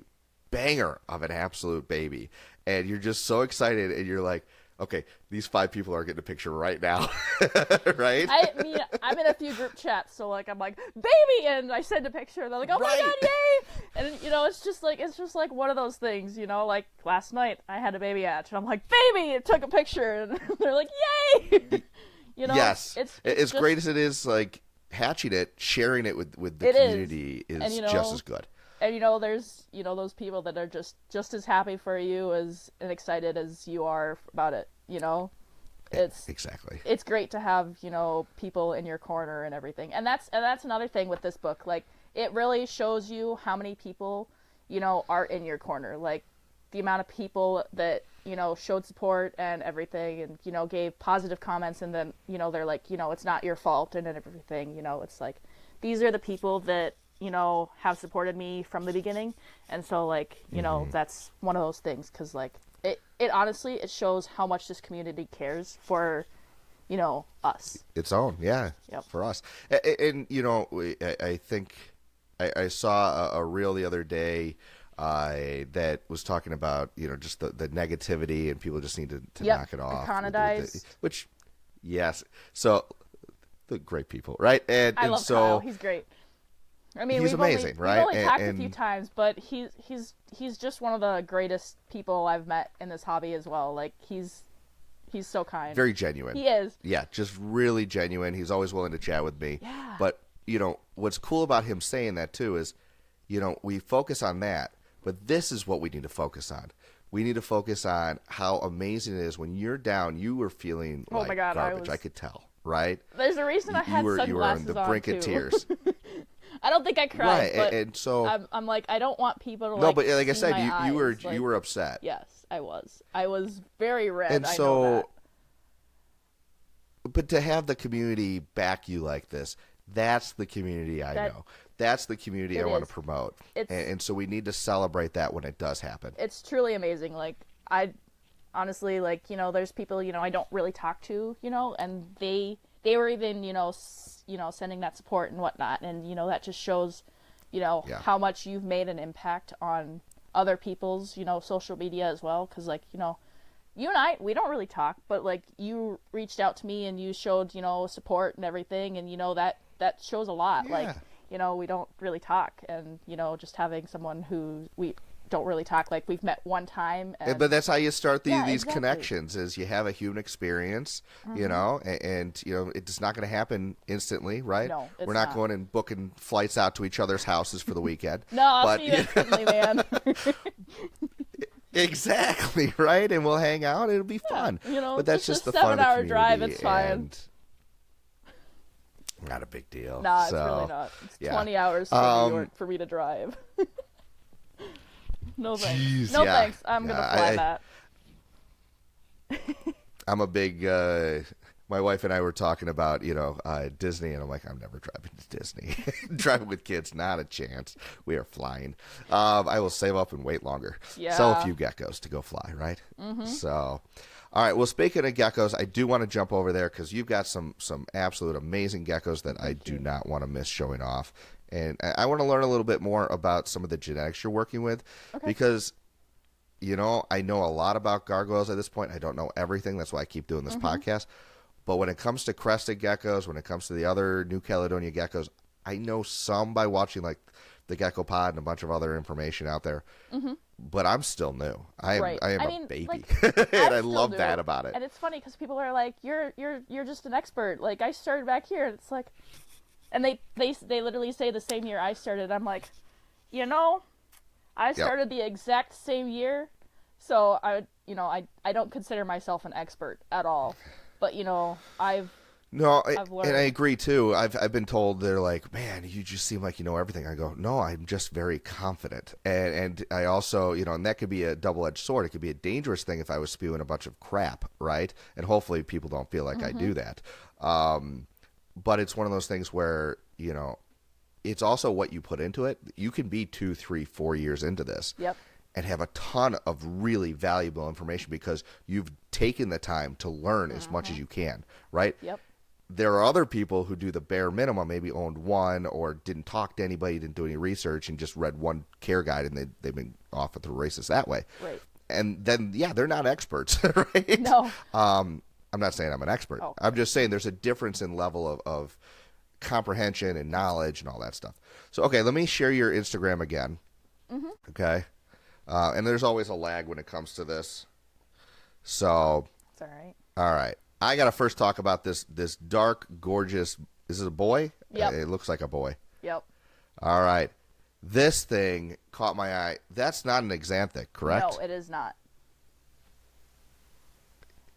banger of an absolute baby, and you're just so excited, and you're like, okay, these 5 people are getting a picture right now, right? I mean, I'm in a few group chats, so like I'm like, baby, and I send a picture, and they're like, oh my god, yay! And it's just like one of those things, like last night I had a baby hatch, and I'm like, baby, it took a picture, and they're like, yay! Yes, it's as just, great as it is, like hatching it, sharing it with the community is and, just as good. And there's those people that are just as happy for you and excited as you are about it. It's exactly. It's great to have people in your corner and everything. And that's another thing with this book. Like, it really shows you how many people are in your corner. Like, the amount of people that showed support and everything, and gave positive comments, and then they're like, it's not your fault and everything. It's like, these are the people that have supported me from the beginning. And so, like, that's one of those things, because, like, it honestly, it shows how much this community cares for, us. Its own, yeah, Yep. for us. And, I think I saw a reel the other day that was talking about, just the negativity, and people just need to knock it off. Which, yes. So, the great people, right? I love Kyle. He's great. I mean, he's amazing, right? We've only talked a few times, but he's just one of the greatest people I've met in this hobby as well. Like, he's so kind. Very genuine. He is. Yeah, just really genuine. He's always willing to chat with me. Yeah. But, what's cool about him saying that too is, we focus on that, but this is what we need to focus on. We need to focus on how amazing it is when you're down. You were feeling like my God, garbage. I could tell, right? There's a reason I had sunglasses on, you were on the brink of tears. I don't think I cried, right? But and so I'm like, I don't want people to no, but like I said, you were upset. Yes, I was. I was very red. And I so, know that. But to have the community back you like this, that's the community I know. That's the community I want to promote. And so we need to celebrate that when it does happen. It's truly amazing. Like, I honestly, like, there's people, I don't really talk to, and they were even, sending that support and whatnot. And, that just shows, how much you've made an impact on other people's, social media as well. Because, like, you and I, we don't really talk, but, like, you reached out to me and you showed, support and everything. And, that shows a lot. Yeah. Like, we don't really talk. And, just having someone who we don't really talk, like, we've met one time. And, but that's how you start these exactly. connections, is you have a human experience, and it's not going to happen instantly, right? No, it's We're not going and booking flights out to each other's houses for the weekend. No, I'll see you instantly, man. Exactly, right? And we'll hang out. It'll be fun. But that's just the fun of the 7-hour drive. It's fine. And not a big deal. Nah, it's really not. It's 20 hours from New York for me to drive. No thanks. Jeez, no thanks. I'm gonna fly that. I'm a big. My wife and I were talking about Disney, and I'm like, I'm never driving to Disney. Driving with kids, not a chance. We are flying. I will save up and wait longer. Yeah. Sell a few geckos to go fly, right? Mm-hmm. So, all right. Well, speaking of geckos, I do want to jump over there because you've got some absolute amazing geckos that I do not want to miss showing off. And I want to learn a little bit more about some of the genetics you're working with, because, I know a lot about gargoyles at this point. I don't know everything. That's why I keep doing this podcast. But when it comes to crested geckos, when it comes to the other New Caledonia geckos, I know some by watching, like, the Gecko Pod and a bunch of other information out there. Mm-hmm. But I'm still new. I am a baby, like, and I love that about it. And it's funny because people are like, "You're just an expert." Like, I started back here, and it's like. And they literally say the same year I started. I'm like, I started the exact same year, so I don't consider myself an expert at all. But I've learned. And I agree too. I've been told they're like, man, you just seem like you know everything. I go, no, I'm just very confident. And I also, and that could be a double-edged sword. It could be a dangerous thing if I was spewing a bunch of crap, right? And hopefully people don't feel like I do that. But it's one of those things where, it's also what you put into it. You can be 2, 3, 4 years into this. Yep. And have a ton of really valuable information because you've taken the time to learn as much as you can, right? Yep. There are other people who do the bare minimum, maybe owned one or didn't talk to anybody, didn't do any research, and just read one care guide, and they've been off at the races that way. Right. And then, they're not experts, right? No. I'm not saying I'm an expert. Oh. I'm just saying there's a difference in level of comprehension and knowledge and all that stuff. So, okay, let me share your Instagram again. Mm-hmm. Okay. And there's always a lag when it comes to this. So. It's all right. All right. I got to first talk about this dark, gorgeous. Is it a boy? Yep. It looks like a boy. Yep. All right. This thing caught my eye. That's not an axanthic, correct? No, it is not.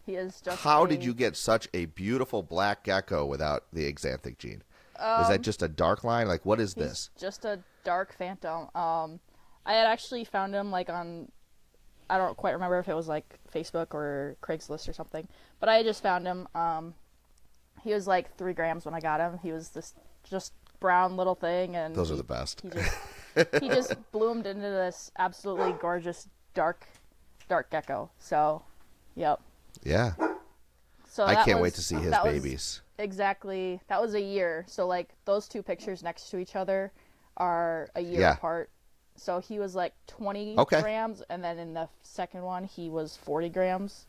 He is just. How did you get such a beautiful black gecko without the axanthic gene? Is that just a dark line? Like, what is this? Just a dark phantom. I had actually found him on, I don't quite remember if it was like Facebook or Craigslist or something, but I just found him. He was like 3 grams when I got him. He was this just brown little thing, and those are the best. He just bloomed into this absolutely gorgeous dark gecko. So, yep. Yeah. So I can't wait to see his babies. Exactly. That was a year. So like those 2 pictures next to each other are a year apart. So he was like 20 grams, and then in the second one he was 40 grams.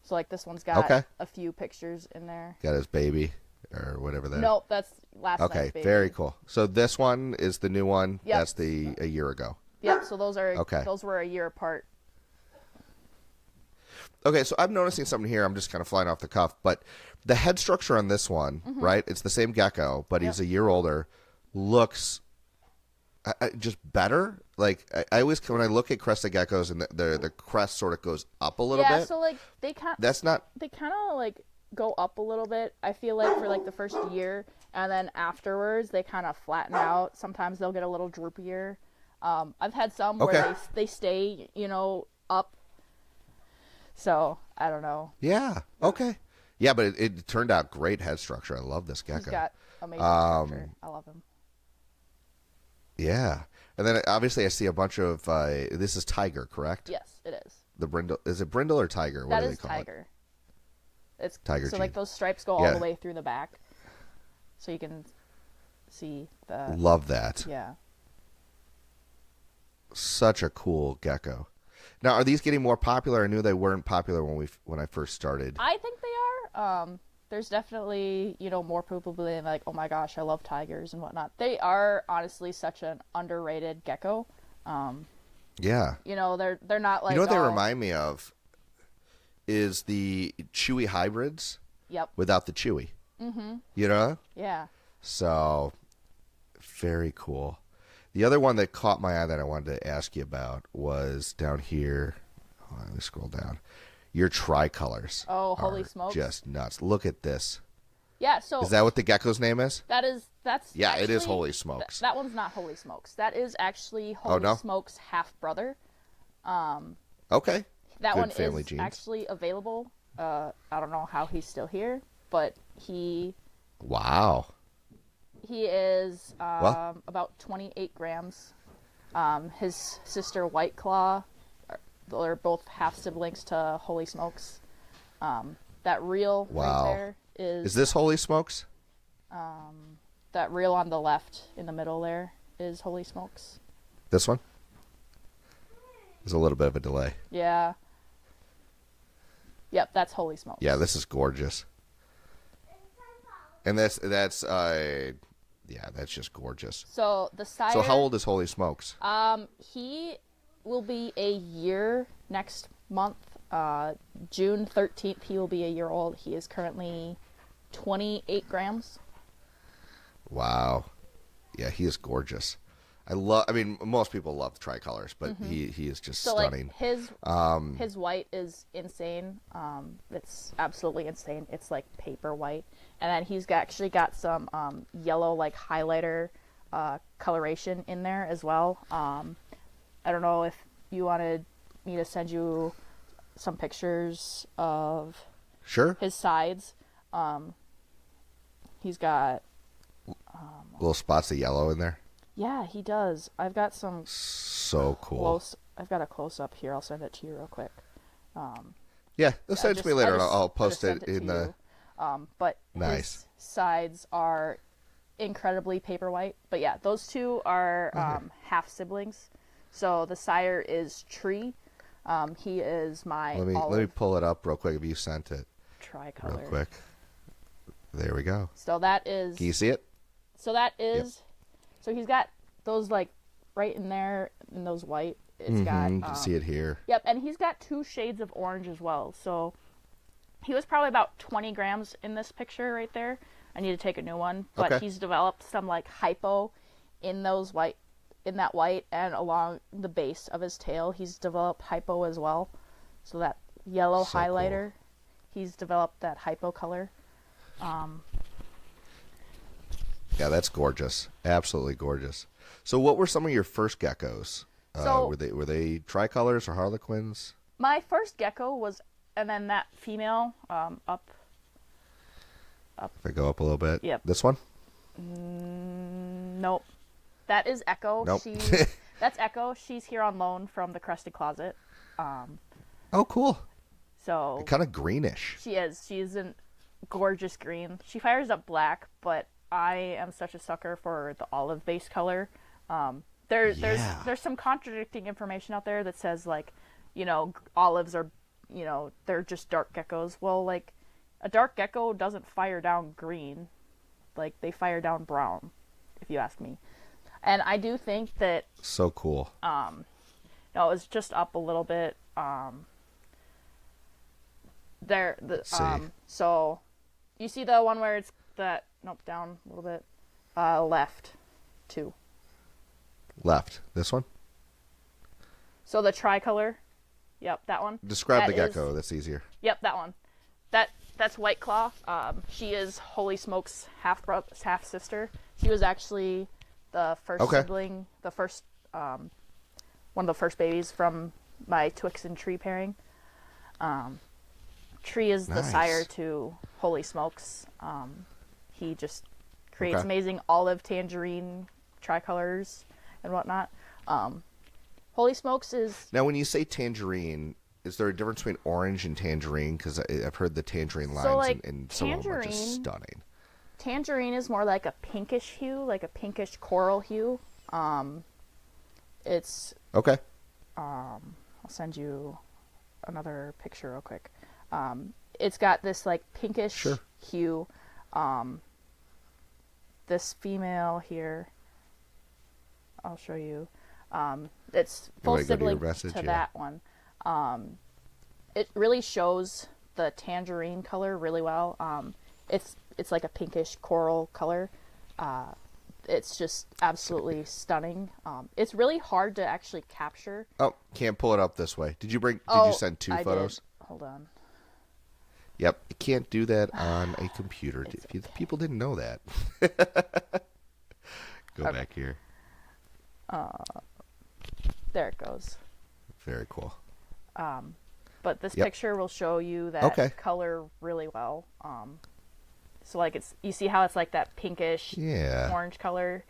So like this one's got a few pictures in there. Got his baby or whatever that. Nope, that's last night's baby. Okay, very cool. So this one is the new one. Yep. That's a year ago. Yep. So those were a year apart. Okay, so I'm noticing something here. I'm just kind of flying off the cuff, but the head structure on this one, right? It's the same gecko, but he's a year older. Looks just better. Like I always, when I look at crested geckos, and the crest sort of goes up a little bit. Yeah, so like they kind. That's not. They kind of like go up a little bit. I feel like for like the first year, and then afterwards they kind of flatten out. Sometimes they'll get a little droopier. I've had some where they stay, up. So, I don't know. Yeah. Okay. Yeah, but it turned out great head structure. I love this gecko. He's got amazing structure. I love him. Yeah. And then obviously I see a bunch of, this is tiger, correct? Yes, it is. The brindle, is it brindle or tiger? What do they call tiger. It's tiger. So like those stripes go all the way through the back. So you can see the. Love that. Yeah. Such a cool gecko. Now, are these getting more popular? I knew they weren't popular when I first started. I think they are. There's definitely, more people being like, oh my gosh, I love tigers and whatnot. They are honestly such an underrated gecko. Yeah. They're not like. You know what they remind me of is the chewy hybrids. Yep. Without the chewy. Mm-hmm. Yeah. So, very cool. The other one that caught my eye that I wanted to ask you about was down here. Hold on, let me scroll down. Your tricolors. Oh, holy smokes. Just nuts. Look at this. Yeah, so. Is that what the gecko's name is? That's. Yeah, actually, it is Holy Smokes. That one's not Holy Smokes. That is actually Holy Smokes' half brother. Okay. That Good one family is genes. actually available. I don't know how he's still here, but he. Wow. He is about 28 grams. His sister White Claw, they're both half siblings to Holy Smokes. That reel right there is. Is this Holy Smokes? That reel on the left in the middle there is Holy Smokes. This one? There's a little bit of a delay. Yeah. Yep, that's Holy Smokes. Yeah, this is gorgeous. And that's just gorgeous. So the sire. So how old is Holy Smokes? He will be a year next month. June 13th, he will be a year old. He is currently 28 grams. Wow. Yeah, he is gorgeous. I mean, most people love tricolors, but he is just So stunning. like his white is insane. It's absolutely insane. It's like paper white, and then actually got some yellow like highlighter coloration in there as well. I don't know if you wanted me to send you some pictures of Sure. his sides. He's got Little spots of yellow in there. yeah, he does. I've got some So cool. I've got a close up here. I'll send it to you real quick. Yeah, they'll send it to me later, and I'll post it in the. But Nice. his sides are incredibly paper white. But yeah, those two are half siblings. So the sire is Tree. He is my Let me pull it up real quick. If you sent it tricolor. real quick, there we go. So that is. Can you see it? So that is. So he's got those like right in there in those white. It's got. You can see it here. Yep, and he's got 2 shades of orange as well. So he was probably about 20 grams in this picture right there. I need to take a new one, but Okay. he's developed some like hypo in that white, and along the base of his tail, he's developed hypo as well. So that yellow So highlighter, he's developed that hypo color. Yeah, that's gorgeous. Absolutely gorgeous. So, what were some of your first geckos? So- were they tricolors or harlequins? My first gecko was, and then that female up. If I go up a little bit. Yep. This one? Nope. That is Echo. Nope. That's Echo. She's here on loan from the Crested closet. Oh, cool. So Kind of greenish. she is. She's a gorgeous green. She fires up black, but I am such a sucker for the olive base color. There's some contradicting information out there that says like, olives are, they're just dark geckos. Well, like a dark gecko doesn't fire down green, like they fire down brown, if you ask me. And I do think that So cool. no, it was just up a little bit. So you see the one where it's that down a little bit, left, 2. Left. This one? So the tricolor, yep, that one. Describe the That gecko. is- That's easier. Yep, that one. That's White Claw. She is Holy Smoke's half sister. She was actually the first sibling, the first one of the first babies from my Twix and Tree pairing. Tree is the Nice. sire to Holy Smokes. He just creates Okay. amazing olive, tangerine, tricolors, and whatnot. Holy Smokes is Now, when you say tangerine, is there a difference between orange and tangerine? Because I've heard the tangerine lines, like, and some of them are just tangerine- stunning. tangerine is more like a pinkish hue, like a pinkish coral hue. It's Okay. I'll send you another picture real quick. It's got this like pinkish Sure. hue. This female here, I'll show you. It's full wanna go to your sibling message? to Yeah. that one. It really shows the tangerine color really well. It's like a pinkish coral color. It's just absolutely stunning. It's really hard to actually capture. Oh, can't pull it up this way. Did you send 2 I photos? did. Hold on. Yep. You can't do that on a computer. People didn't know that. Go back here. There it goes. Very cool. But this Yep. picture will show you that Okay. color really well. So like you see how it's like that pinkish Yeah. orange color.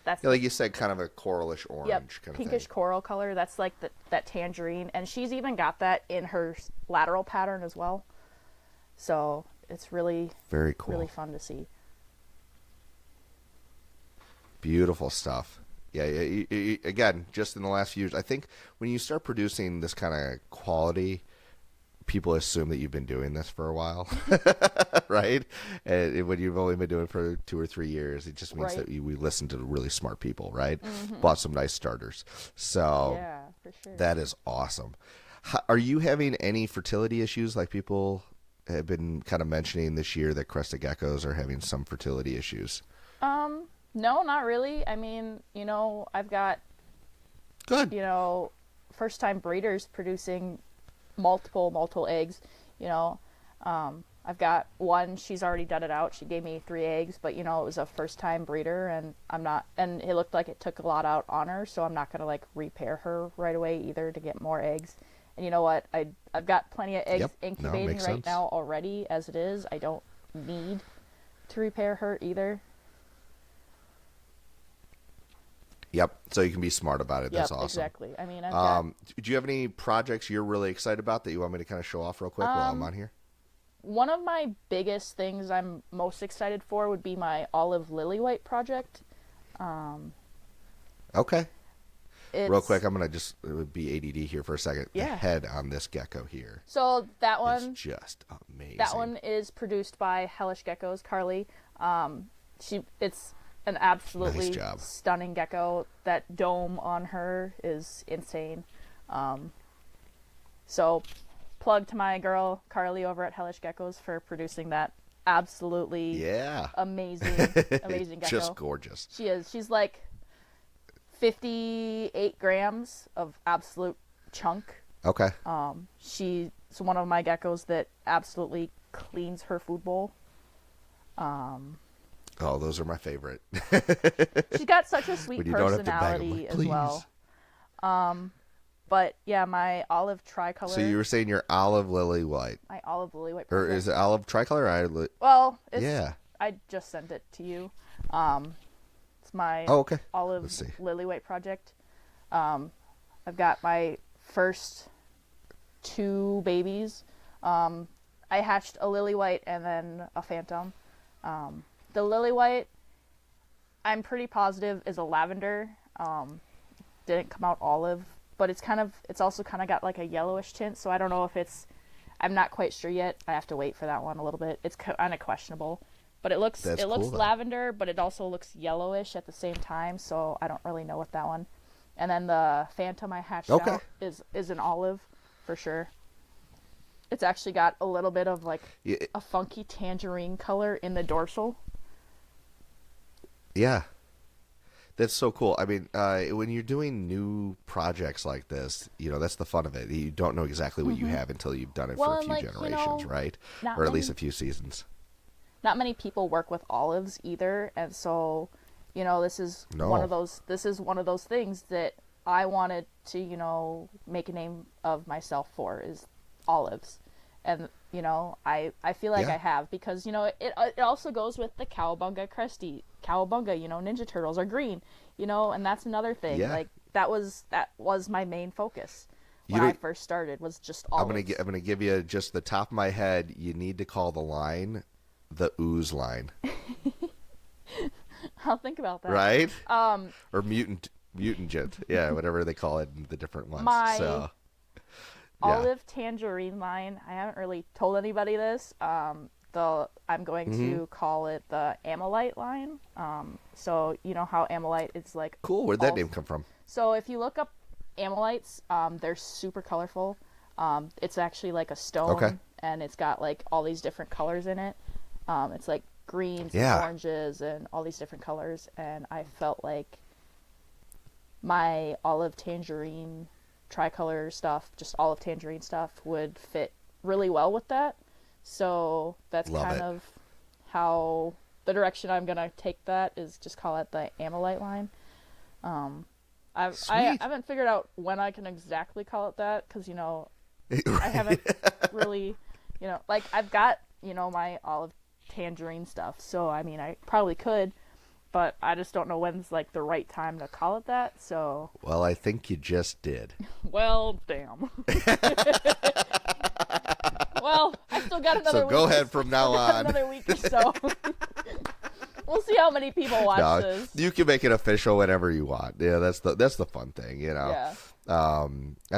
That's Yeah, like you said, kind of a coralish orange yep, kind of pinkish thing. coral color. That's like that tangerine, and she's even got that in her lateral pattern as well. So it's really Very cool. really fun to see. Beautiful stuff. Yeah, again, just in the last few years, I think when you start producing this kind of quality, people assume that you've been doing this for a while, right? And when you've only been doing it for 2 or 3 years, it just means Right. that we listen to really smart people, right? Bought some nice starters. So Yeah, for sure. that is awesome. Are you having any fertility issues? Like people have been kind of mentioning this year that crested geckos are having some fertility issues. No, not really. I mean, I've got, Good. first time breeders producing multiple eggs. You know, I've got one, she's already done it out. She gave me 3 eggs, but it was a first time breeder, and and it looked like it took a lot out on her, so I'm not going to like repair her right away either to get more eggs. And you know what? I've got plenty of eggs Yep. incubating makes right sense. now already as it is. I don't need to repair her either. Yep. So you can be smart about it. That's Yep, awesome. exactly. I mean, I've got Do you have any projects you're really excited about that you want me to kind of show off real quick while I'm on here? one of my biggest things I'm most excited for would be my olive lily white project. Okay. It's, Real quick, I'm going to just be ADD here for a second. The Yeah. head on this gecko here So that is one, just amazing. that one is produced by Hellish Geckos, Carly. It's an absolutely Nice job. stunning gecko. That dome on her is insane. So plug to my girl Carly over at Hellish Geckos for producing that absolutely Yeah. amazing gecko. Just gorgeous. She is. She's like 58 grams of absolute chunk. Okay. She's one of my geckos that absolutely cleans her food bowl. Oh, those are my favorite. She's got such a sweet When you don't have to beg 'em, personality like, as well. But yeah, my olive tricolor. So you were saying your olive lily white. My olive lily white. Or project. is it olive tricolor? Well, it's, Yeah. I just sent it to you. It's my Oh, okay. olive Let's see. lily white project. I've got my first 2 babies. I hatched a lily white and then a phantom. The lily white, I'm pretty positive, is a lavender. Didn't come out olive, but it's also kind of got like a yellowish tint. So I don't know if I'm not quite sure yet. I have to wait for that one a little bit. It's kind of questionable, but it looks That's cool, though. lavender, but it also looks yellowish at the same time. So I don't really know what that one. And then the phantom I hatched Okay. out is an olive for sure. It's actually got a little bit of like Yeah. a funky tangerine color in the dorsal. Yeah. That's so cool. I mean, when you're doing new projects like this, that's the fun of it. You don't know exactly what you have until you've done it Well, for a and, few like, generations, right? not Or at least many- a few seasons. Not many people work with olives either, and so this is No. one of those things that I wanted to make a name of myself for is olives. And I feel like Yeah. I have, because it also goes with the Cowabunga Cresty Cowabunga. Ninja Turtles are green, and that's another thing. Yeah. Like that was my main focus when I first started, was just olives. I'm gonna give you just the top of my head. You need to call the line the ooze line, I'll think about that. right? Or mutagent, yeah, whatever they call it in the different ones. My- So, Olive tangerine line. I haven't really told anybody this. I'm going to call it the Amylite line. So you know how Amylite is like. cool. Where'd that name come from? So if you look up Amylites, they're super colorful. It's actually like a stone, Okay. and it's got like all these different colors in it. It's like greens Yeah. and oranges and all these different colors. And I felt like my olive tangerine tricolor stuff, just olive tangerine stuff, would fit really well with that. So that's Love kind it. of how the direction I'm gonna take that, is just call it the Amylite line. I Sweet. haven't figured out when I can exactly call it that, because I haven't really, like I've got my olive tangerine stuff, so I mean I probably could, but I just don't know when's like the right time to call it that. So Well, I think you just did. well, damn. Well, I still got another So week. go ahead from now on. Another week or so. We'll see how many people watch No, this. you can make it official whenever you want. Yeah, that's the fun thing, Yeah. I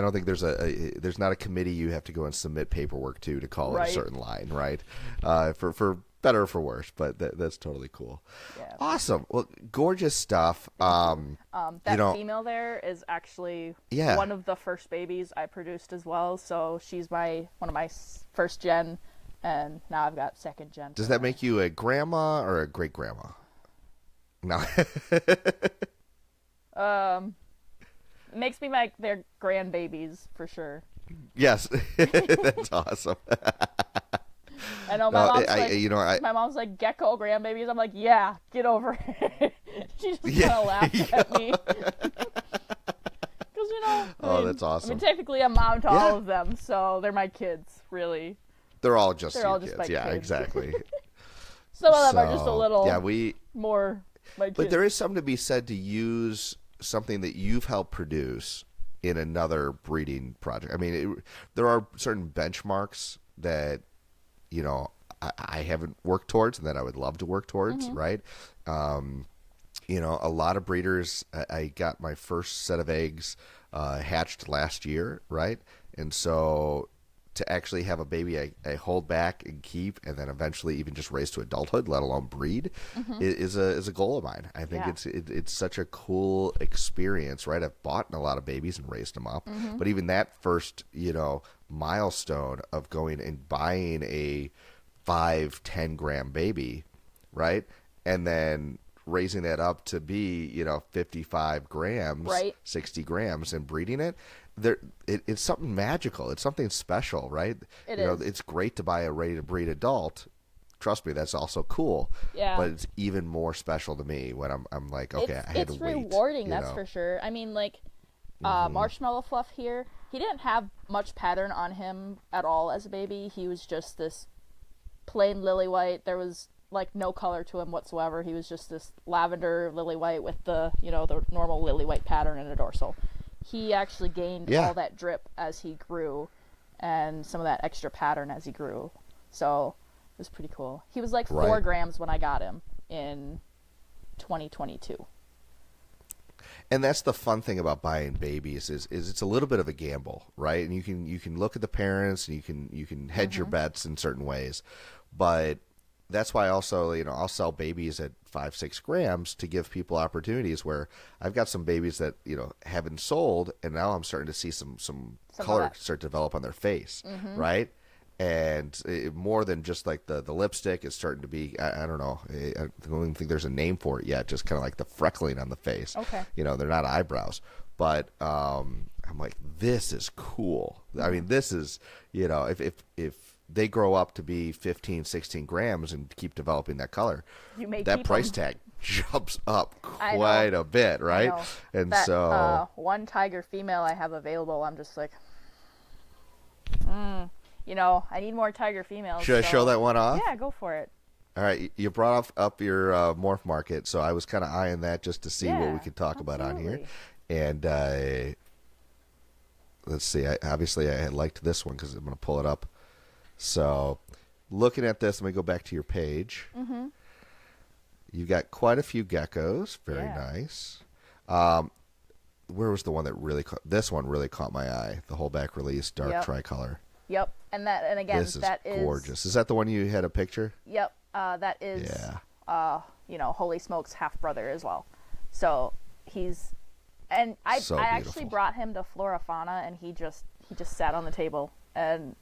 don't think there's not a committee you have to go and submit paperwork to call it Right. a certain line, right? For better or for worse, but that's totally cool. Yeah. Awesome. Well, gorgeous stuff. That female there is actually Yeah. one of the first babies I produced as well. So she's one of my first gen, and now I've got second gen. Does that make you a grandma or a great grandma? No. It makes me like their grandbabies for sure. Yes, that's awesome. I know my No, mom's my mom's like gecko grandbabies. I'm like, yeah, get over it. She just kind of laughed at me. Because that's awesome. I mean, technically, I'm mom to all of them, so they're my kids, really. They're all just they're your all just kids. my Yeah, kids. exactly. Some of them are just a little more my kids. But there is something to be said to use something that you've helped produce in another breeding project. I mean, there are certain benchmarks that, I haven't worked towards and that I would love to work towards, right? A lot of breeders, I got my first set of eggs hatched last year, right? And so to actually have a baby I hold back and keep and then eventually even just raise to adulthood, let alone breed, is a goal of mine. I think it's such a cool experience, right? I've bought a lot of babies and raised them up, but even that first, milestone of going and buying a 5-10 gram baby, right? And then raising that up to be, 55 grams, right. 60 grams and breeding it. It's something magical. It's something special, right? It is. It's great to buy a ready-to-breed adult. Trust me, that's also cool. Yeah. But it's even more special to me when I'm like, okay, I had to wait. It's rewarding, that's for sure. I mean, like, Marshmallow Fluff here, he didn't have much pattern on him at all as a baby. He was just this plain lily white. There was, like, no color to him whatsoever. He was just this lavender lily white with the, the normal lily white pattern in a dorsal. He actually gained all that drip as he grew and some of that extra pattern as he grew. So it was pretty cool. He was like 4 grams when I got him in 2022. And that's the fun thing about buying babies is it's a little bit of a gamble, right? And you can look at the parents and you can hedge your bets in certain ways. But that's why also, I'll sell babies at 5-6 grams to give people opportunities where I've got some babies that, haven't sold, and now I'm starting to see some color start to develop on their face, right? And more than just like the lipstick is starting to be, I don't know, I don't even think there's a name for it yet, just kind of like the freckling on the face. Okay. They're not eyebrows. But I'm like, this is cool. I mean, this is, if they grow up to be 15, 16 grams and keep developing that color, that price tag jumps up quite a bit, right? And so one tiger female I have available, I'm just like, I need more tiger females. Should I show that one off? Yeah, go for it. All right, you brought up your morph market, so I was kind of eyeing that just to see what we could talk about on here. And let's see, obviously I liked this one because I'm going to pull it up. So, looking at this, let me go back to your page. You've got quite a few geckos. Very nice. Where was the one that really caught? This one really caught my eye. The whole back release, dark tricolor. Yep, and again, this is gorgeous. Is that the one you had a picture? Yep, that is. Holy Smoke's half brother as well. So he's, and I actually brought him to Flora Fauna, and he just sat on the table, and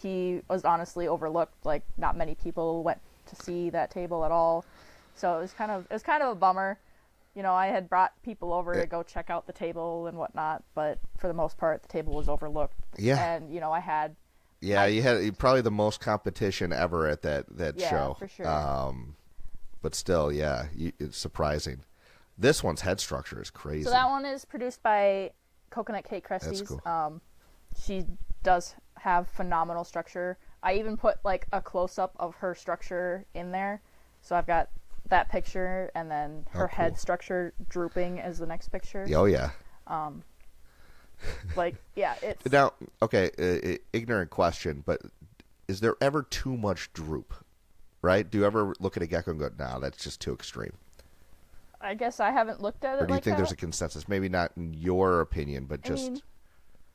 he was honestly overlooked. Like, not many people went to see that table at all. So it was kind of a bummer. I had brought people over to go check out the table and whatnot, but for the most part, the table was overlooked. Yeah. And I had. Yeah, you had probably the most competition ever at that show. Yeah, for sure. But still, it's surprising. This one's head structure is crazy. So that one is produced by Coconut Cake Cresties. That's cool. She does have phenomenal structure. I even put like a close-up of her structure in there. So I've got that picture, and then her head structure drooping as the next picture. Oh, yeah. It's... Now, okay, ignorant question, but is there ever too much droop, right? Do you ever look at a gecko and go, no, that's just too extreme? I guess I haven't looked at it. Or do you think there's a consensus? Maybe not in your opinion, but just...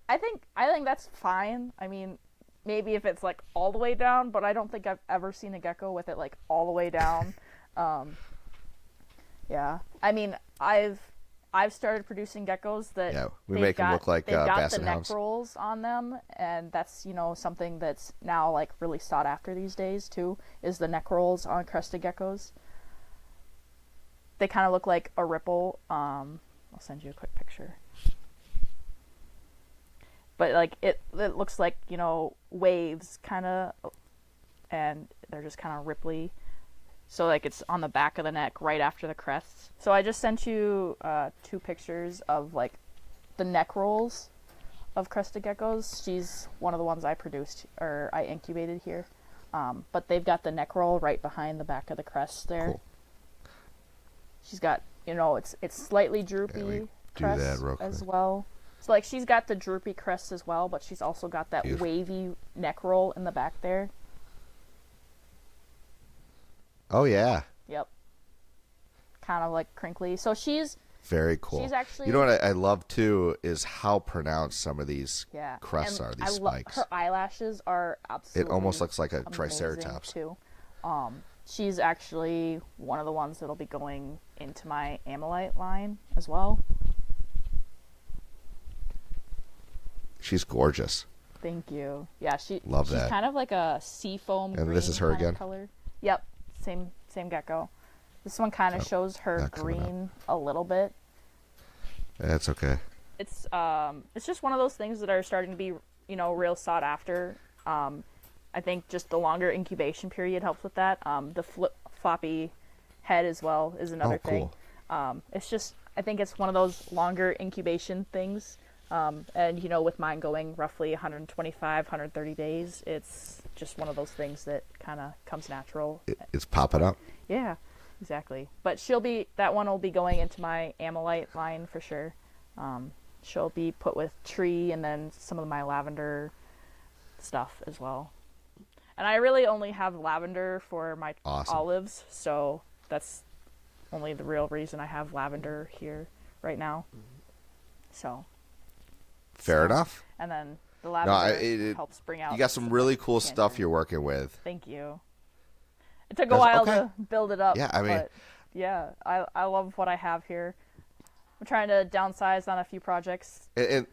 I think that's fine. I mean, maybe if it's like all the way down, but I don't think I've ever seen a gecko with it like all the way down. Yeah. I mean, I've started producing geckos that we make them look like they've got basset the neck hounds. rolls on them, and that's something that's now like really sought after these days too, is the neck rolls on crested geckos. they kind of look like a ripple. I'll send you a quick picture. But like it looks like, you know, waves kind of, and they're just kind of ripply. So like it's on the back of the neck right after the crests. So I just sent you 2 pictures of like the neck rolls of crested geckos. She's one of the ones I produced or I incubated here. But they've got the neck roll right behind the back of the crest there. Cool. She's got, you know, it's slightly droopy crest as well. So like she's got the droopy crest as well, but she's also got that wavy neck roll in the back there. Oh yeah. Yep. Kind of like crinkly. So she's very cool. She's actually, you know what I love too is how pronounced some of these crests are. These spikes. Her eyelashes are absolutely. It almost looks like a triceratops too. She's actually one of the ones that'll be going into my Amylite line as well. She's gorgeous. Thank you. Yeah, she's that. kind of like a seafoam green. And this is her again? Color. Yep, same gecko. This one kind of shows her green a little bit. That's okay. It's just one of those things that are starting to be, you know, real sought after. I think just the longer incubation period helps with that. The floppy head as well is another thing. It's just, I think it's one of those longer incubation things. And, you know, with mine going roughly 125, 130 days, it's just one of those things that kind of comes natural. It's popping up. Yeah, exactly. But that one will be going into my Amylite line for sure. She'll be put with tree and then some of my lavender stuff as well. And I really only have lavender for my olives, so that's only the real reason I have lavender here right now. So... Fair enough. And then the lavender helps bring out... You got some really cool stuff you're working with. Thank you. It took a while to build it up. Yeah, I mean... But yeah, I love what I have here. I'm trying to downsize on a few projects. And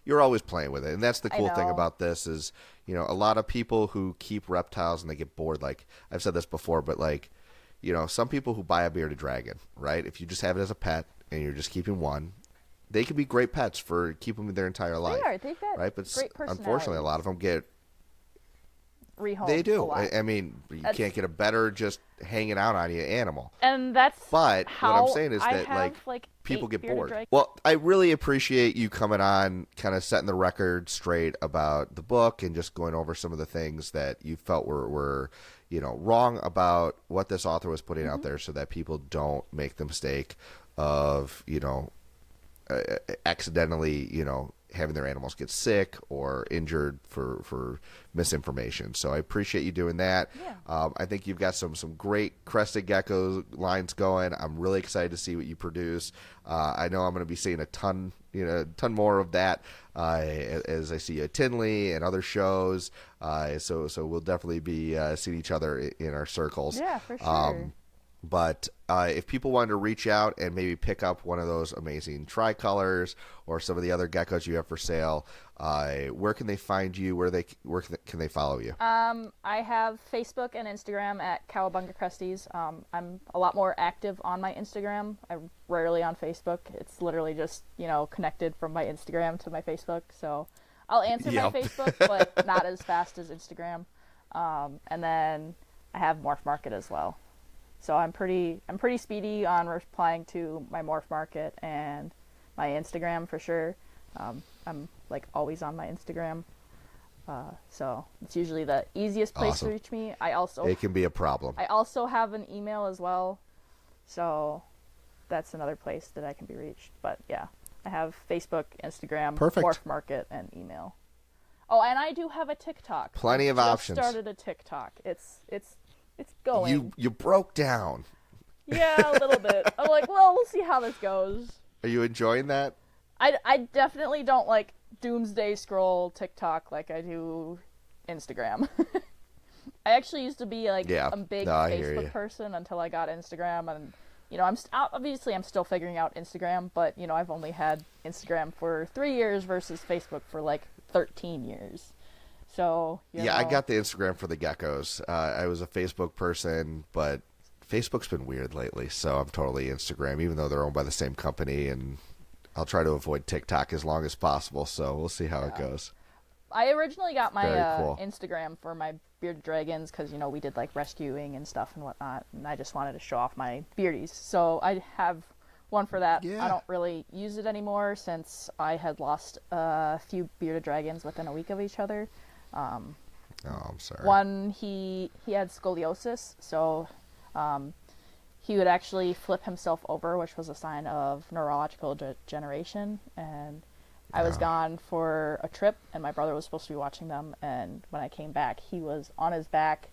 you're always playing with it. And that's the cool thing about this is, you know, a lot of people who keep reptiles and they get bored. Like, I've said this before, but like, you know, some people who buy a bearded dragon, right? If you just have it as a pet and you're just keeping one... They can be great pets for keeping them their entire life. They are. They've got right? But great personality. Unfortunately, a lot of them get rehomed. They do. I mean, you can't get a better just hanging out on you animal. And that's But how what I'm saying is I that have, like people get bored. Dragons. Well, I really appreciate you coming on, kind of setting the record straight about the book and just going over some of the things that you felt were you know, wrong about what this author was putting out there, so that people don't make the mistake of, you know, accidentally, you know, having their animals get sick or injured for misinformation. So I appreciate you doing that. Yeah. I think you've got some great crested gecko lines going. I'm really excited to see what you produce. I know I'm going to be seeing a ton more of that as I see you at Tinley and other shows. So we'll definitely be seeing each other in our circles. Yeah, for sure. But if people wanted to reach out and maybe pick up one of those amazing tricolors or some of the other geckos you have for sale, where can they find you? Where can they follow you? I have Facebook and Instagram at Cowabunga Cresties. I'm a lot more active on my Instagram. I'm rarely on Facebook. It's literally just, you know, connected from my Instagram to my Facebook. So I'll answer my Facebook, but not as fast as Instagram. And then I have Morph Market as well. So I'm pretty speedy on replying to my Morph Market and my Instagram for sure. I'm like always on my Instagram. So it's usually the easiest place to reach me. It can be a problem. I also have an email as well. So that's another place that I can be reached. But yeah, I have Facebook, Instagram, Morph Market, and email. Oh, and I do have a TikTok. Plenty of options. I started a TikTok. It's going. You broke down. Yeah, a little bit. I'm like, well, we'll see how this goes. Are you enjoying that? I definitely don't like doomsday scroll TikTok like I do Instagram. I actually used to be like a big Facebook person until I got Instagram, and you know, I'm still figuring out Instagram, but you know, I've only had Instagram for 3 years versus Facebook for like 13 years. So, I got the Instagram for the geckos. I was a Facebook person, but Facebook's been weird lately, so I'm totally Instagram, even though they're owned by the same company, and I'll try to avoid TikTok as long as possible, so we'll see how it goes. I originally got my Very cool. Instagram for my bearded dragons because, you know, we did like rescuing and stuff and whatnot, and I just wanted to show off my beardies. So I have one for that. Yeah. I don't really use it anymore since I had lost a few bearded dragons within a week of each other. Oh, I'm sorry. One, he had scoliosis, so he would actually flip himself over, which was a sign of neurological degeneration, and I was gone for a trip, and my brother was supposed to be watching them, and when I came back, he was on his back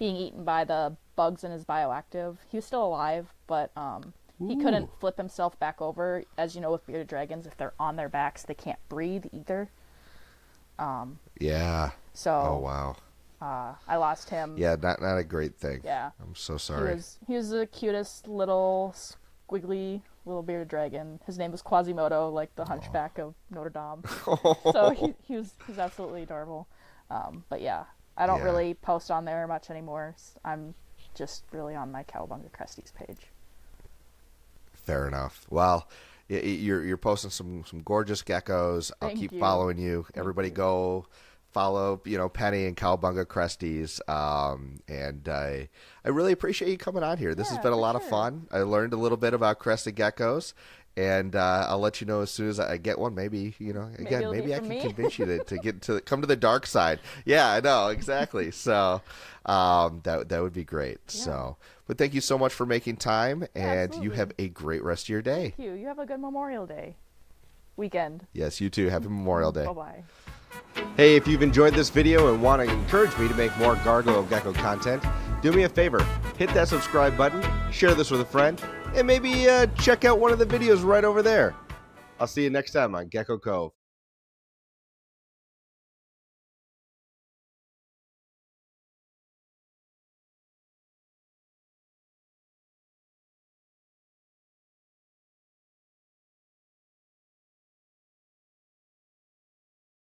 being eaten by the bugs in his bioactive. He was still alive, but he couldn't flip himself back over. As you know, with bearded dragons, if they're on their backs, they can't breathe either. Yeah. So, oh, wow. I lost him. Yeah, not a great thing. Yeah. I'm so sorry. He was the cutest little squiggly little bearded dragon. His name was Quasimodo, like the Hunchback of Notre Dame. So he was absolutely adorable. But yeah, I don't really post on there much anymore. I'm just really on my Cowabunga Cresties page. Fair enough. Well, you're posting some gorgeous geckos. I'll keep following you. Everybody go follow, you know, Penni and Cowabunga Cresties. And I really appreciate you coming on here. This has been a lot of fun. I learned a little bit about crested geckos, and I'll let you know as soon as I get one. Maybe, you know, again, maybe I can convince you to come to the dark side. Yeah, I know, exactly. So that would be great. Yeah. So, but thank you so much for making time, and you have a great rest of your day. Thank you. You have a good Memorial Day weekend. Yes, you too. Happy Memorial Day. Bye-bye. Hey, if you've enjoyed this video and want to encourage me to make more Gargoyle Gecko content, do me a favor, hit that subscribe button, share this with a friend, and maybe check out one of the videos right over there. I'll see you next time on Gecko Cove.